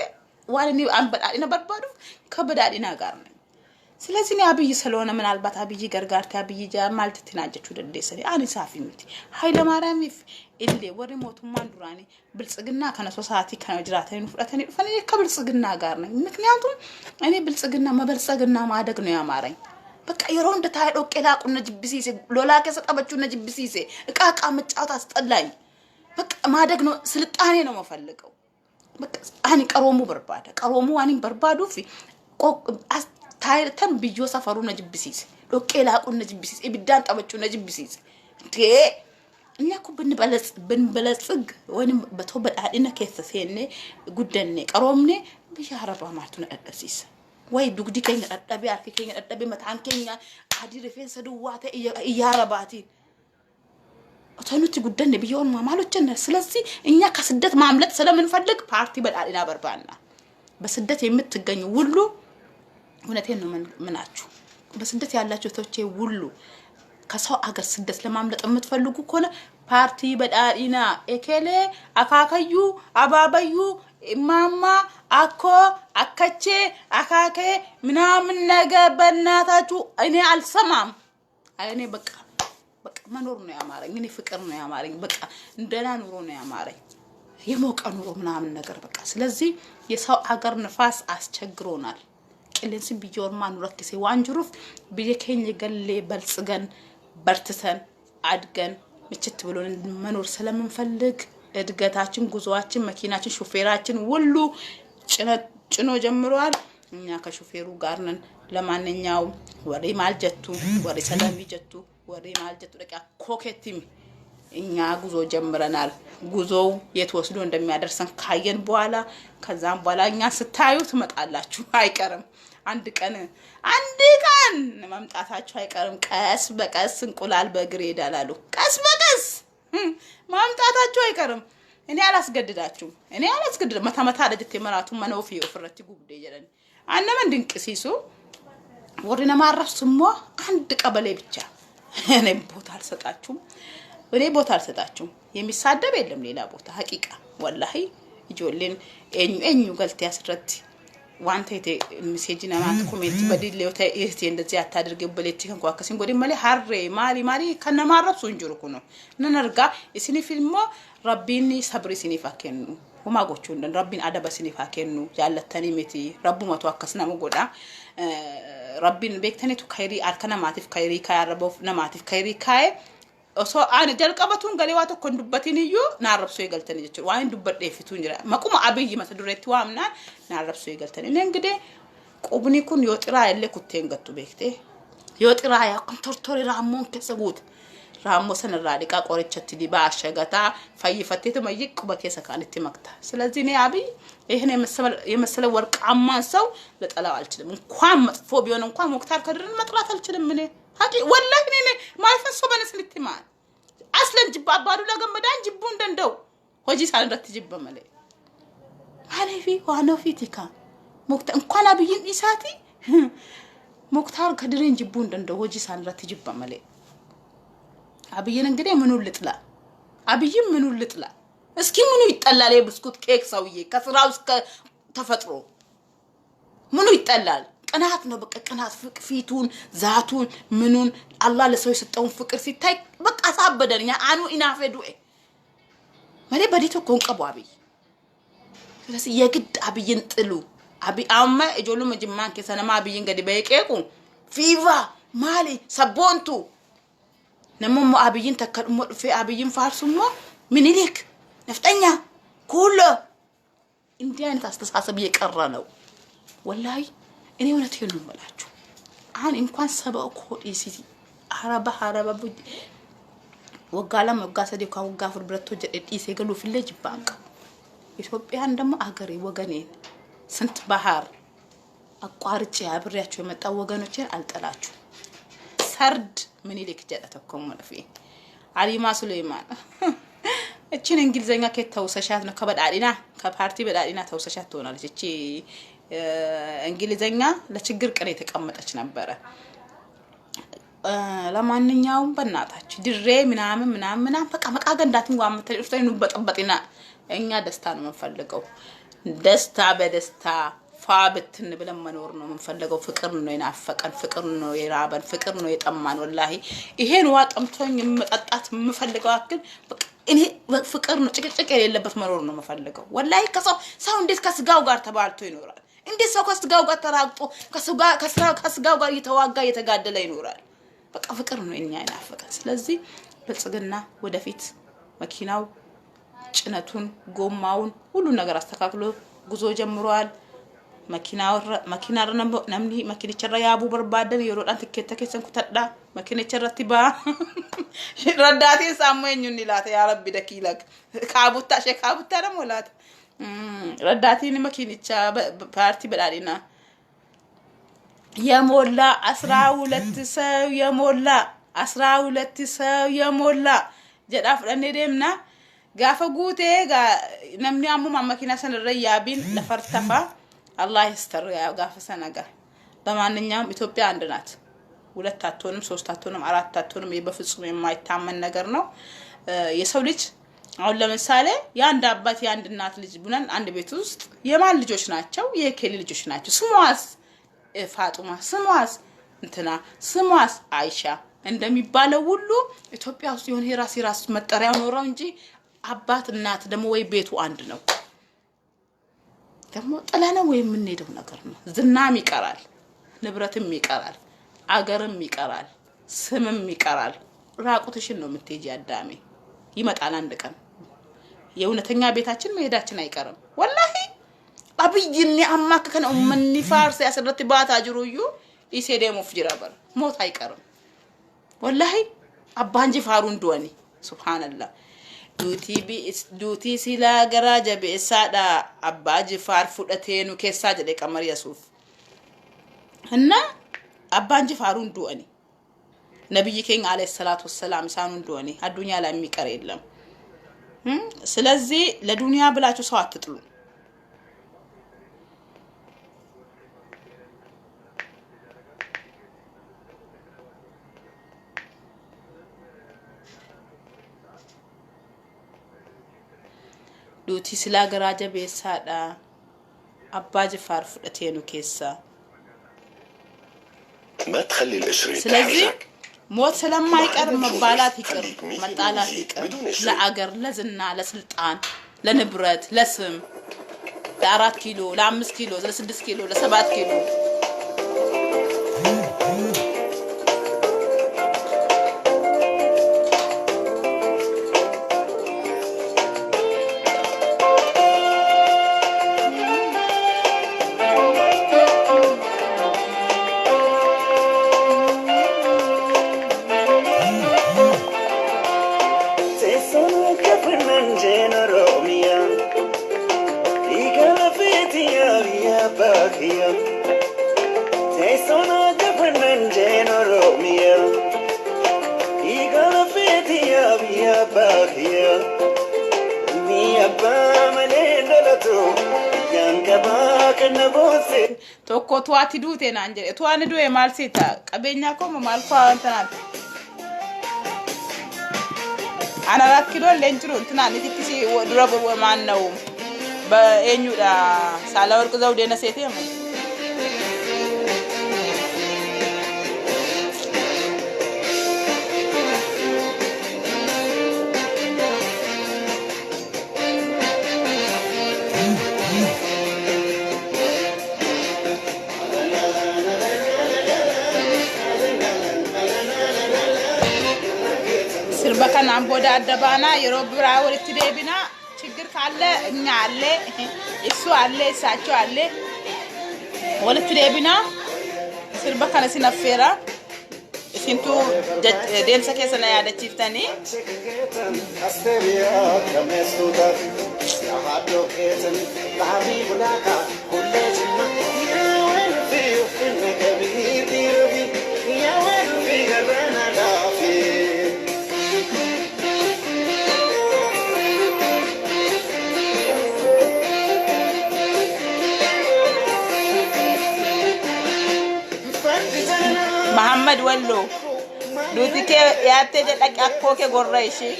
ዋለኒ አንበዳድና በርባዱ ከበዳድና ጋር ነው። ስለዚህ ነው አብይ ስለሆነ ምናልባት አብይ ገርጋርታ አብይ ጃማልት ተናጀቹ ደደሰኒ አኒ ሳፊምቲ ኃይለማርያም ኢሌ ወሬ ሞቱማን ዱራኒ ብልጽግና ከነሶ ሰዓቲ ከነጅራተን ፍራተኒ ፈኒ ከብልጽግና ጋር ነኝ። ምክንያቱም እኔ ብልጽግና መበልጽግና ማደግ ነው ያማረኝ። በቃ የሮን ደታይዶ ቀላቁነ ጅብሲሴ ሎላከ ሰጠበቹነ ጅብሲሴ እቃቃ መጫወት አስጠላኝ። በቃ ማደግ ነው ስልጣኔ ነው መፈልገው። በቃ አኒ ቀሮሙ በርባዳ ቀሮሙ አኒ በርባዱ ፊ ታይተን ቢዮ ሰፈሩ ነጅብሲስ ዶቄላቁ ነጅብሲስ ኢብዳን ጠበቹ ነጅብሲስ እንዴ እኛ እኮ ብንበለጽግ ወይንም በተወበዳዲና ከሰሰኔ ጉደኔ ቀሮምኔ ቢያረባ ማቱ ነደሲስ ወይ ዱግዲ ከኛ አጣቢ አርኪ ከኛ አጣቢ መታንከኛ አዲ ሪፌንስ ደዋተ ያረባቲ አታኑት ጉደኔ ቢዮን ማማሎችን። ስለዚህ እኛ ከስደት ማምለጥ ስለምንፈልግ ፓርቲ በዳዲና በርባና በስደት የምትገኙ ሁሉ እውነቴን ነው ምናችሁ በስደት ያላችሁ ተውቼ ሁሉ ከሰው አገር ስደት ለማምለጥ የምትፈልጉ ከሆነ ፓርቲ በዳዲና ኤኬሌ አካከዩ አባባዩ ማማ አኮ አከቼ አካከ ምናምን ነገር በእናታችሁ እኔ አልሰማም። እኔ በቃ መኖር ነው ያማረኝ። እኔ ፍቅር ነው ያማረኝ። በቃ እንደና ኑሮ ነው ያማረኝ። የሞቀ ኑሮ ምናምን ነገር በቃ። ስለዚህ የሰው አገር ንፋስ አስቸግሮናል። ቅልንስን ቢጆርማን ወርክሴ ዋንጅሩፍ ቢየከኝ ገለ በልጽገን በርትተን አድገን ምችት ብሎን መኖር ስለምንፈልግ እድገታችን ጉዞአችን መኪናችን ሹፌራችን ሁሉ ጭኖ ጀምሯል። እኛ ከሹፌሩ ጋር ነን። ለማንኛውም ወሬ ማልጀቱ ወሬ ሰላም ይጀቱ ወሬ ማልጀቱ ደቃ ኮኬቲም እኛ ጉዞ ጀምረናል። ጉዞው የት ወስዶ እንደሚያደርሰን ካየን በኋላ ከዛም በኋላ እኛ ስታዩ ትመጣላችሁ አይቀርም። አንድ ቀን መምጣታችሁ አይቀርም። ቀስ በቀስ እንቁላል በእግር ይሄዳላሉ። ቀስ በቀስ ማምጣታችሁ አይቀርም። እኔ አላስገድዳችሁም። መታ ለጅት የመራቱ መነውፊ ፍረቲ ጉብዴ ይጀለን አነመን ድንቅሲሱ ወሪና ማረፍ ስሞ አንድ ቀበሌ ብቻ እኔ ቦታ አልሰጣችሁም። የሚሳደብ የለም ሌላ ቦታ ሐቂቃ ወላሂ ይጆልን ኤኙ ገልት ያስረት ዋንቴ ሜሴጅና ማት ኮሜንት በዲሌው ታይቴ እንደዚህ አታድርገው በለቲ ከንኳከሲን ጎዲ ማሊ ሐሬ ማሊ ከነማረፍ ሱንጁርኩ ነው ነነርጋ እስኒ ፊልሞ ረቢኒ ሰብሪ ሲኒፋከኑ ወማጎቹ እንደን ረቢን አደባ ሲኒፋከኑ ያለተኒ ሜቲ ረቡ መቶ አከስና መጎዳ ረቢን ቤክተኔቱ ካይሪ አርከና ማቲፍ ካይሪ ካያረበው ነማቲፍ ካይሪ ካይ ኦሶ አን ጀልቀበቱን ገሌዋቶ ኮንዱበቲን እዩ ናረብሶ ይገልተን ይችላል ዋይን ዱበደ ፊቱን ይራ መቁማ አብይ መተዱሬት ዋምና ናረብሶ ይገልተን እኔ እንግዲህ ቆብኒኩን ይወጥራ ያለ ኩቴን ገቱ ቤክቴ ይወጥራ ያ ኮንቶርቶሪ ራሞን ከሰጉት ራሞሰን ራዲቃ ቆረቸት ዲባ አሸገታ ፈይፈቴት ማይቅ በከሰ ካንቲ መክታ። ስለዚህ እኔ አብይ ይሄን የመሰለ ወርቃማ ሰው ለጠላው አልችልም። እንኳን መጥፎ ቢሆን እንኳን ሙክታር ከድርን መጥራት አልችልም። እኔ ሀቂ ወላሂ እኔ ማይፈሶ በነስልቲማ አስለን ጅባ አባዱ ለገመዳን ጅቡ እንደንደው ሆጂ ሳንረት ጅባ መለ አለፊ ዋኖ ፊቲካ ሙክታ እንኳን አብይን ኢሳቲ ሙክታር ከድርን ጅቡ እንደንደው ሆጂ ሳንረት ጅባ መለ አብይን እንግዲህ ምኑን ልጥላ አብይም ምኑን ልጥላ እስኪ ምኑ ይጠላል? የብስኩት ኬክ ሰውዬ ከስራው እስከ ተፈጥሮ ምኑ ይጠላል? ቅናት ነው በቃ ቅናት ፊቱን ዛቱን ምኑን አላህ ለሰው የሰጠውን ፍቅር ሲታይ በቃ ሳበደኛ አኑ ኢናፈዱ ማለ በዲቶ ኮንቀቡ አብይ ስለዚህ የግድ አብይን ጥሉ አብይ አማ እጆሉ መጅማን ከሰነማ አብይን ገዲ በየቄቁ ፊቫ ማሊ ሰቦንቱ ነሞሞ አብይን ተከድሞ ፊ አብይን ፋርሱሞ ምኒልክ ነፍጠኛ ኩሎ እንዲህ አይነት አስተሳሰብ እየቀረ ነው ወላሂ እኔ እውነቴን ነው የምላችሁ አሁን እንኳን ሰበው ኮዲሲ አረባ ወጋላም ወጋሰዴ ካወጋፍር ብረቶ ጀዲስ የገሉ ፍለጅ ባንክ ኢትዮጵያን ደግሞ አገሬ ወገኔን ስንት ባህር አቋርጬ አብሬያችሁ የመጣው ወገኖቼን አልጠላችሁ ሰርድ ምኒልክ ጀደተኮም ወለፊ አሊማ ሱሌማን እቺን እንግሊዘኛ ከተውሰሻት ነው ከበዳዲና ከፓርቲ በዳዲና ተውሰሻት ትሆናለች እቺ እንግሊዘኛ ለችግር ቀን የተቀመጠች ነበር ለማንኛውም በእናታችሁ ድሬ ምናምን በቃ መቃገንዳትን ዋምተል እርተን በጠበጥና እኛ ደስታ ነው የምንፈልገው ደስታ በደስታ ፋብትን ብለን መኖር ነው የምንፈልገው ፍቅር ነው የናፈቀን ፍቅር ነው የራበን ፍቅር ነው የጠማን ወላሂ ይሄን ዋጠምቶኝ መጣጣት የምፈልገው አክል በቃ እኔ ፍቅር ነው ጭቅጭቅ የሌለበት መኖር ነው የምፈልገው ወላሂ ሰው እንዴት ከስጋው ጋር ተባልቶ ይኖራል እንዴት ሰው ከስጋው ጋር ተራቅጦ ከስጋው ጋር እየተዋጋ እየተጋደለ ይኖራል በቃ ፍቅር ነው እኛ የናፈቀን ስለዚህ በጽግና ወደፊት መኪናው ጭነቱን ጎማውን ሁሉ ነገር አስተካክሎ ጉዞ ጀምሯል መኪና ነምኒ መኪናቸራ ያቡ በርባደን የሮዳን ተከተከሰን ኩተዳ መኪናቸራቲ ባ ረዳቴ ሳሙኝን ይላተ ያ ረቢ ደኪለክ ካቡታ ደሞላት ረዳቴን መኪናቻ ፓርቲ በዳሊና የሞላ 12 ሰው የሞላ ጀዳፍ ለኔደምና ጋፈጉቴ ነምኒ አሙ ማመኪና ሰነረያቢን ለፈርተፋ አላህ ይስተር ያ ጋፈሰናጋ በማንኛውም ኢትዮጵያ አንድ ናት ሁለት አትሆንም ሶስት አትሆንም አራት አትሆንም በፍጹም የማይታመን ነገር ነው የሰው ልጅ አሁን ለምሳሌ ያንድ አባት ያንድ እናት ልጅ ቡነን አንድ ቤት ውስጥ የማን ልጆች ናቸው የኬሊ ልጆች ናቸው ስሟስ ፋጡማ ስሟስ እንትና ስሟስ አይሻ እንደሚባለው ሁሉ ኢትዮጵያ ውስጥ የሆነ የራስ መጠሪያው ኖረው እንጂ አባት እናት ደግሞ ወይ ቤቱ አንድ ነው ደግሞ ጥላና ወይ የምንሄደው ነገር ነው ዝናም ይቀራል ንብረትም ይቀራል አገርም ይቀራል ስምም ይቀራል ራቁትሽን ነው የምትሄጂ አዳሜ ይመጣል አንድ ቀን የእውነተኛ ቤታችን መሄዳችን አይቀርም ወላሂ አብይኒ አማከከነ ኡመኒ ፋርስ ያሰረት ባታጅሩዩ ኢሴዴሞ ፍጅራበር ሞት አይቀርም ወላሂ አባንጂ ፋሩ እንደወኒ ሱብሃንአላህ ዱቲ ሲላ ገራጀ በሳዳ አባጂ ፋር ፉደቴኑ ከሳ ጀደ ቀመር ያሱፍ እና አባንጂ ፋሩ እንደወኒ ነብይ ኬኝ አለይሂ ሰላቱ ወሰላም ሳኑ እንደወኒ አዱኛ ላይ የሚቀር የለም ስለዚህ ለዱንያ ብላችሁ ሰው አትጥሉ ዱቲ ሲላ ገራጀ በሳዳ አባጂ ፋር ፉደቴኑ ከሳ
ما تخلي القشرة
ስለዚህ ሞት ስለማይቀር መባላት ይቀር መጣላት ይቀር ለአገር ለዝና ለስልጣን ለንብረት ለስም ለ4 ኪሎ ለ5 ኪሎ ለ6 ኪሎ ለ7 ኪሎ tokko tuati dute nanjere tuani do e malsita qabenya ko malfa antanat ana rakkido lenjiro antanat nitisi wodrobo man naw ba enyuda sala work zawde na sete mo ከናም ቦዳ አደባና የሮብራ ወልት ደብና ችግር ካለ እኛ አለ እሱ አለ እሳቸው አለ ወልት ደብና ስርባ ከነሲ ነፈራ ሲንቱ ደምሰ ከሰና ያደችፍተኒ
አስተሪያ ከመስቱታ ያሃዶ ከትን ታቢቡላካ ሁለጅማ ያወን ፊው ከቢር ዲርቢ ያወን ፊ ገበና ዳፊ
محمد ولو دوتي كي ياتي دك اكوكي غوريشي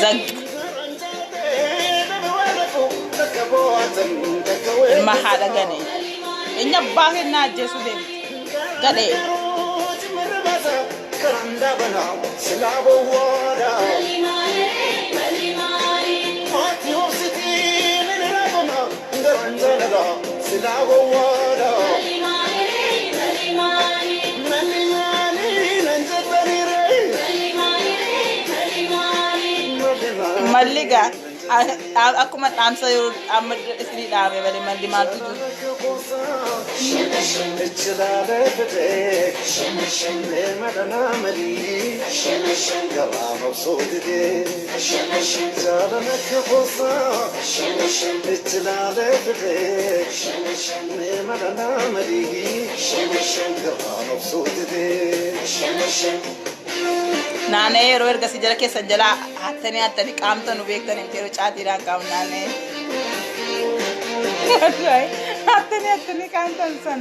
زق ما حدا غني اني باهنا جسو دي غدي كرندا بنا سلابو ورا ماتيوسيتي من ربنا غرندا سلابو ورا ماليغا aku mat answer amad isli dawe bale mandi maltu nane roer gasi jara ke sanjala hatani kamta nu bektani tero chati ran kam nane right hatani kamta san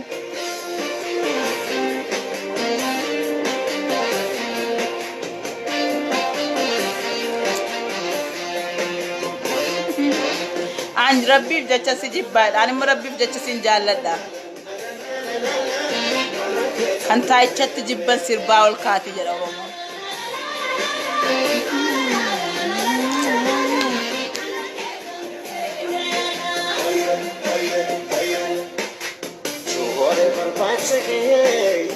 an rabbi jacha si jibbad an rabbi jacha sin jallada anta chat jibban sirbawul kati jara romo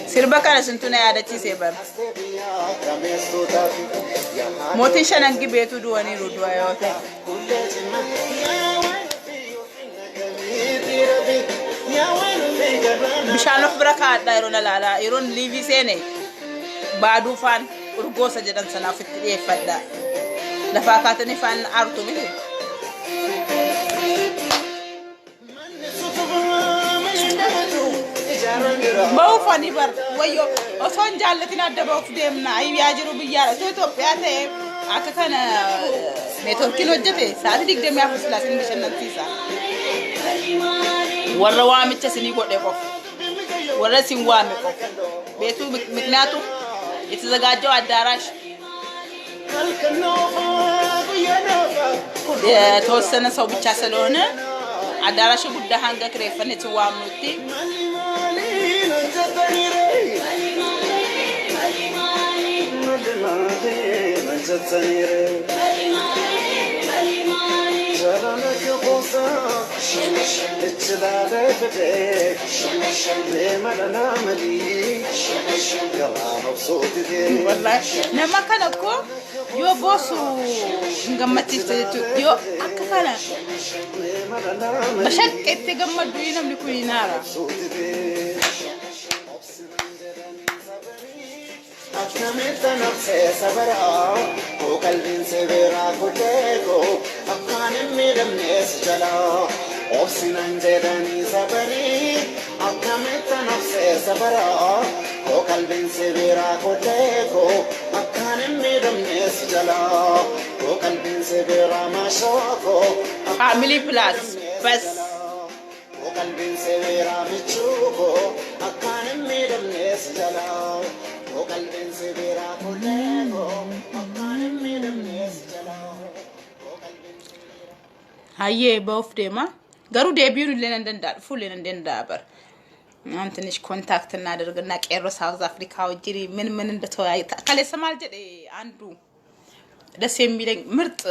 sirba kana suntuna ya dace sai bar motin shanangi betu duwani ruduwa ya wata bishanof braka da irona lala iron livi sene badu fan urgo sajadan sana fitti fadda la fakatani fan artu mi باو فاني بر ويو أصلاً جالتنا دبوا في دمنا أي بيجرو بيجارة تو بياته أكثر ميتون كيلو جته سادي ديك دم يافس لازم بيشن نتيسا والروامي تسني قد يقف والرسم وامي قف بيتو مكناتو يتزغاجو الدراش توسنا سو بيتشاسلونه الدراش قد هانغا كريفني توامنوتي والله لما كان أكو يو بوسو نجمتي يو أكفنا بشك تجمد دوينا من كل نارا أكملت نفسي سبرا وقلبي سبرا كتيكو أكان ميدم ناس جلا أوسنا جدني سبري أكملت نفسي سبرا وقلبي سبرا كتيكو أكان ميدم ناس جلا وقلبي سبرا ما شوكو family plus بس وقلبي سبرا متشوكو أكان ميدم ناس جلا وقلبي سبرا كتيكو أكان ميدم ناس جلا هاي بوف ديما قالوا ديبيون لنا ندندار فول لنا ندندابر አንተንሽ ኮንታክት እናደርግና ቄሮ ሳውዝ አፍሪካ ወጅሪ ምን እንደተወያየ ካለ ሰማል ጀ አንዱ ደስ የሚለኝ ምርጥ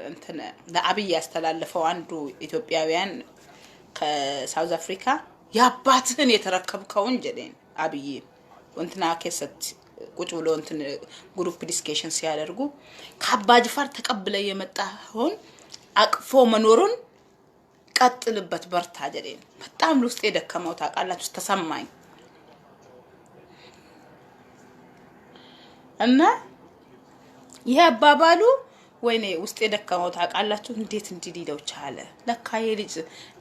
እንትን ለአብይ ያስተላልፈው አንዱ ኢትዮጵያውያን ከሳውዝ አፍሪካ ያባትህን የተረከብከውን ጀደን አብይ እንትና ከሰት ቁጭ ብሎ እንትን ግሩፕ ዲስከሽን ሲያደርጉ ከአባ ጅፋር ተቀብለ የመጣውን አቅፎ መኖሩን ቀጥልበት በርታ ጀዴን በጣም ውስጤ ደከመው ታውቃላችሁ ተሰማኝ እና ይሄ አባባሉ ወይኔ ውስጤ ደከመው ታውቃላችሁ እንዴት እንዲሊለው ቻለ ለካ የልጅ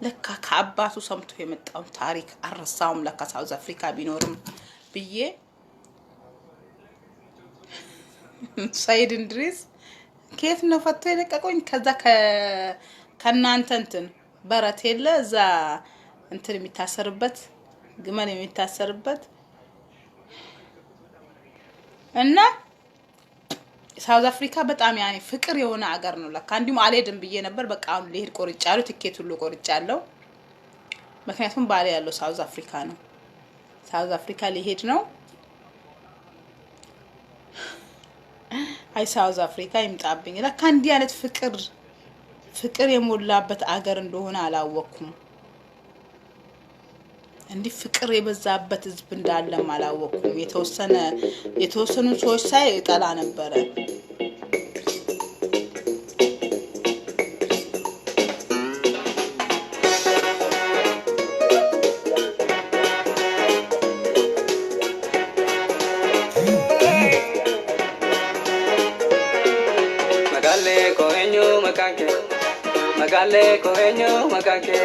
ለካ ከአባቱ ሰምቶ የመጣው ታሪክ አረሳውም ለካ ሳውዝ አፍሪካ ቢኖርም ብዬ ሰይድ እንድሪስ ከየት ነው ፈቶ የለቀቀኝ ከዛ ከናንተ እንትን በረት የለ እዛ እንትን የሚታሰርበት ግመል የሚታሰርበት እና ሳውዝ አፍሪካ በጣም ያኔ ፍቅር የሆነ አገር ነው ለካ እንዲሁም አልሄድም ብዬ ነበር በቃ አሁን ልሄድ ቆርጫለሁ ትኬት ሁሉ ቆርጫለሁ ምክንያቱም ባለ ያለው ሳውዝ አፍሪካ ነው ሳውዝ አፍሪካ ሊሄድ ነው አይ ሳውዝ አፍሪካ ይምጣብኝ ለካ እንዲህ አይነት ፍቅር የሞላበት አገር እንደሆነ አላወኩም እንዲህ ፍቅር የበዛበት ህዝብ እንዳለም አላወኩም የተወሰኑ ሰዎች ሳይ ጠላ ነበር
Magale koenyo makake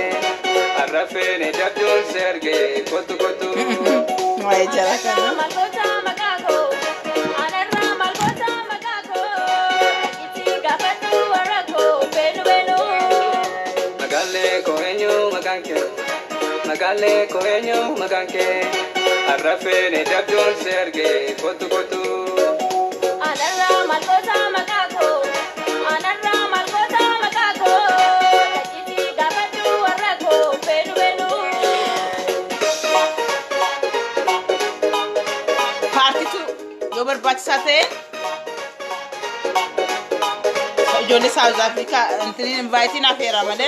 arrafene jabdul serge kotu kotu
Wai jara kana
Malgota magago Anarra malgota magago Iti gafatu warako Benu benu
Magale koenyo makake arrafene jabdul serge kotu kotu
Anarra malgota magago Anarra malgota magago Iti gafatu warako Benu benu
ፓርቲቱ የበርባችሳቴ ጆሌ ሳውዝ አፍሪካ እንትን ኢንቫይቲን አፌራ ማለ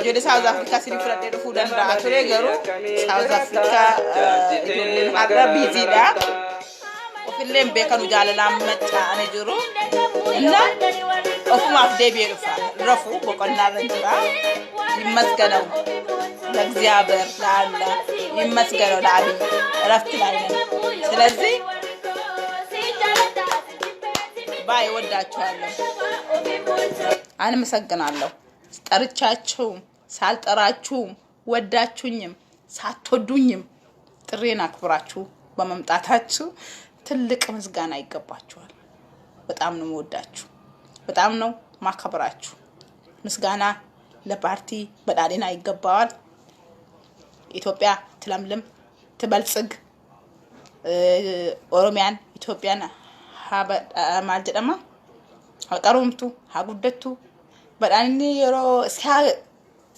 ጆሌ ሳውዝ አፍሪካ ሲሪፍረደ ዱፉ ደንዳ አቱሬ ገሩ ሳውዝ አፍሪካ ጆሌ ማራ ቢዚዳ ኦፍሌም ቤከኑ ጃለላ መጣ አኔ ጅሩ እና ኦፍማፍ ዴቢ ሩፋ ረፉ በቆና ረንራ ይመስገነው ለእግዚአብሔር ለአላህ ይመስገነው ለአብይ ረፍት ላይ ነን ስለዚህ ባይ ወዳችኋለሁ አመሰግናለሁ ጠርቻችሁ ሳልጠራችሁ ወዳችሁኝም ሳትወዱኝም ጥሬን አክብራችሁ በመምጣታችሁ ትልቅ ምስጋና ይገባችኋል በጣም ነው ወዳችሁ በጣም ነው ማከብራችሁ ምስጋና ለፓርቲ በዳሊና ይገባዋል ኢትዮጵያ ትለምልም ትበልጽግ ኦሮሚያን ኢትዮጵያን ማልጀደማ አቀሩምቱ ሀጉደቱ በዳኒ የሮ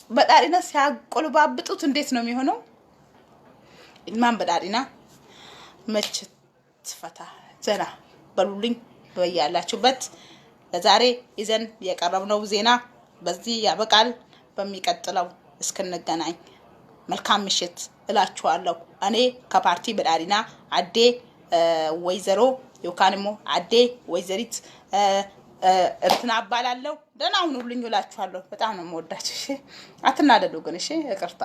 በዳሊና ሲያቆልባብጡት እንዴት ነው የሚሆነው ኢማን በዳሊና መች ትፈታ ዘና በሉልኝ በያላችሁበት ለዛሬ ይዘን የቀረብነው ዜና በዚህ ያበቃል በሚቀጥለው እስክንገናኝ መልካም ምሽት እላችኋለሁ እኔ ከፓርቲ በዳሊና አዴ ወይዘሮ ዮካንሞ አዴ ወይዘሪት እንትና አባላለሁ ደህና ሁኑልኝ እላችኋለሁ በጣም ነው የምወዳችሁ እሺ አትናደዱ ግን እሺ ይቅርታ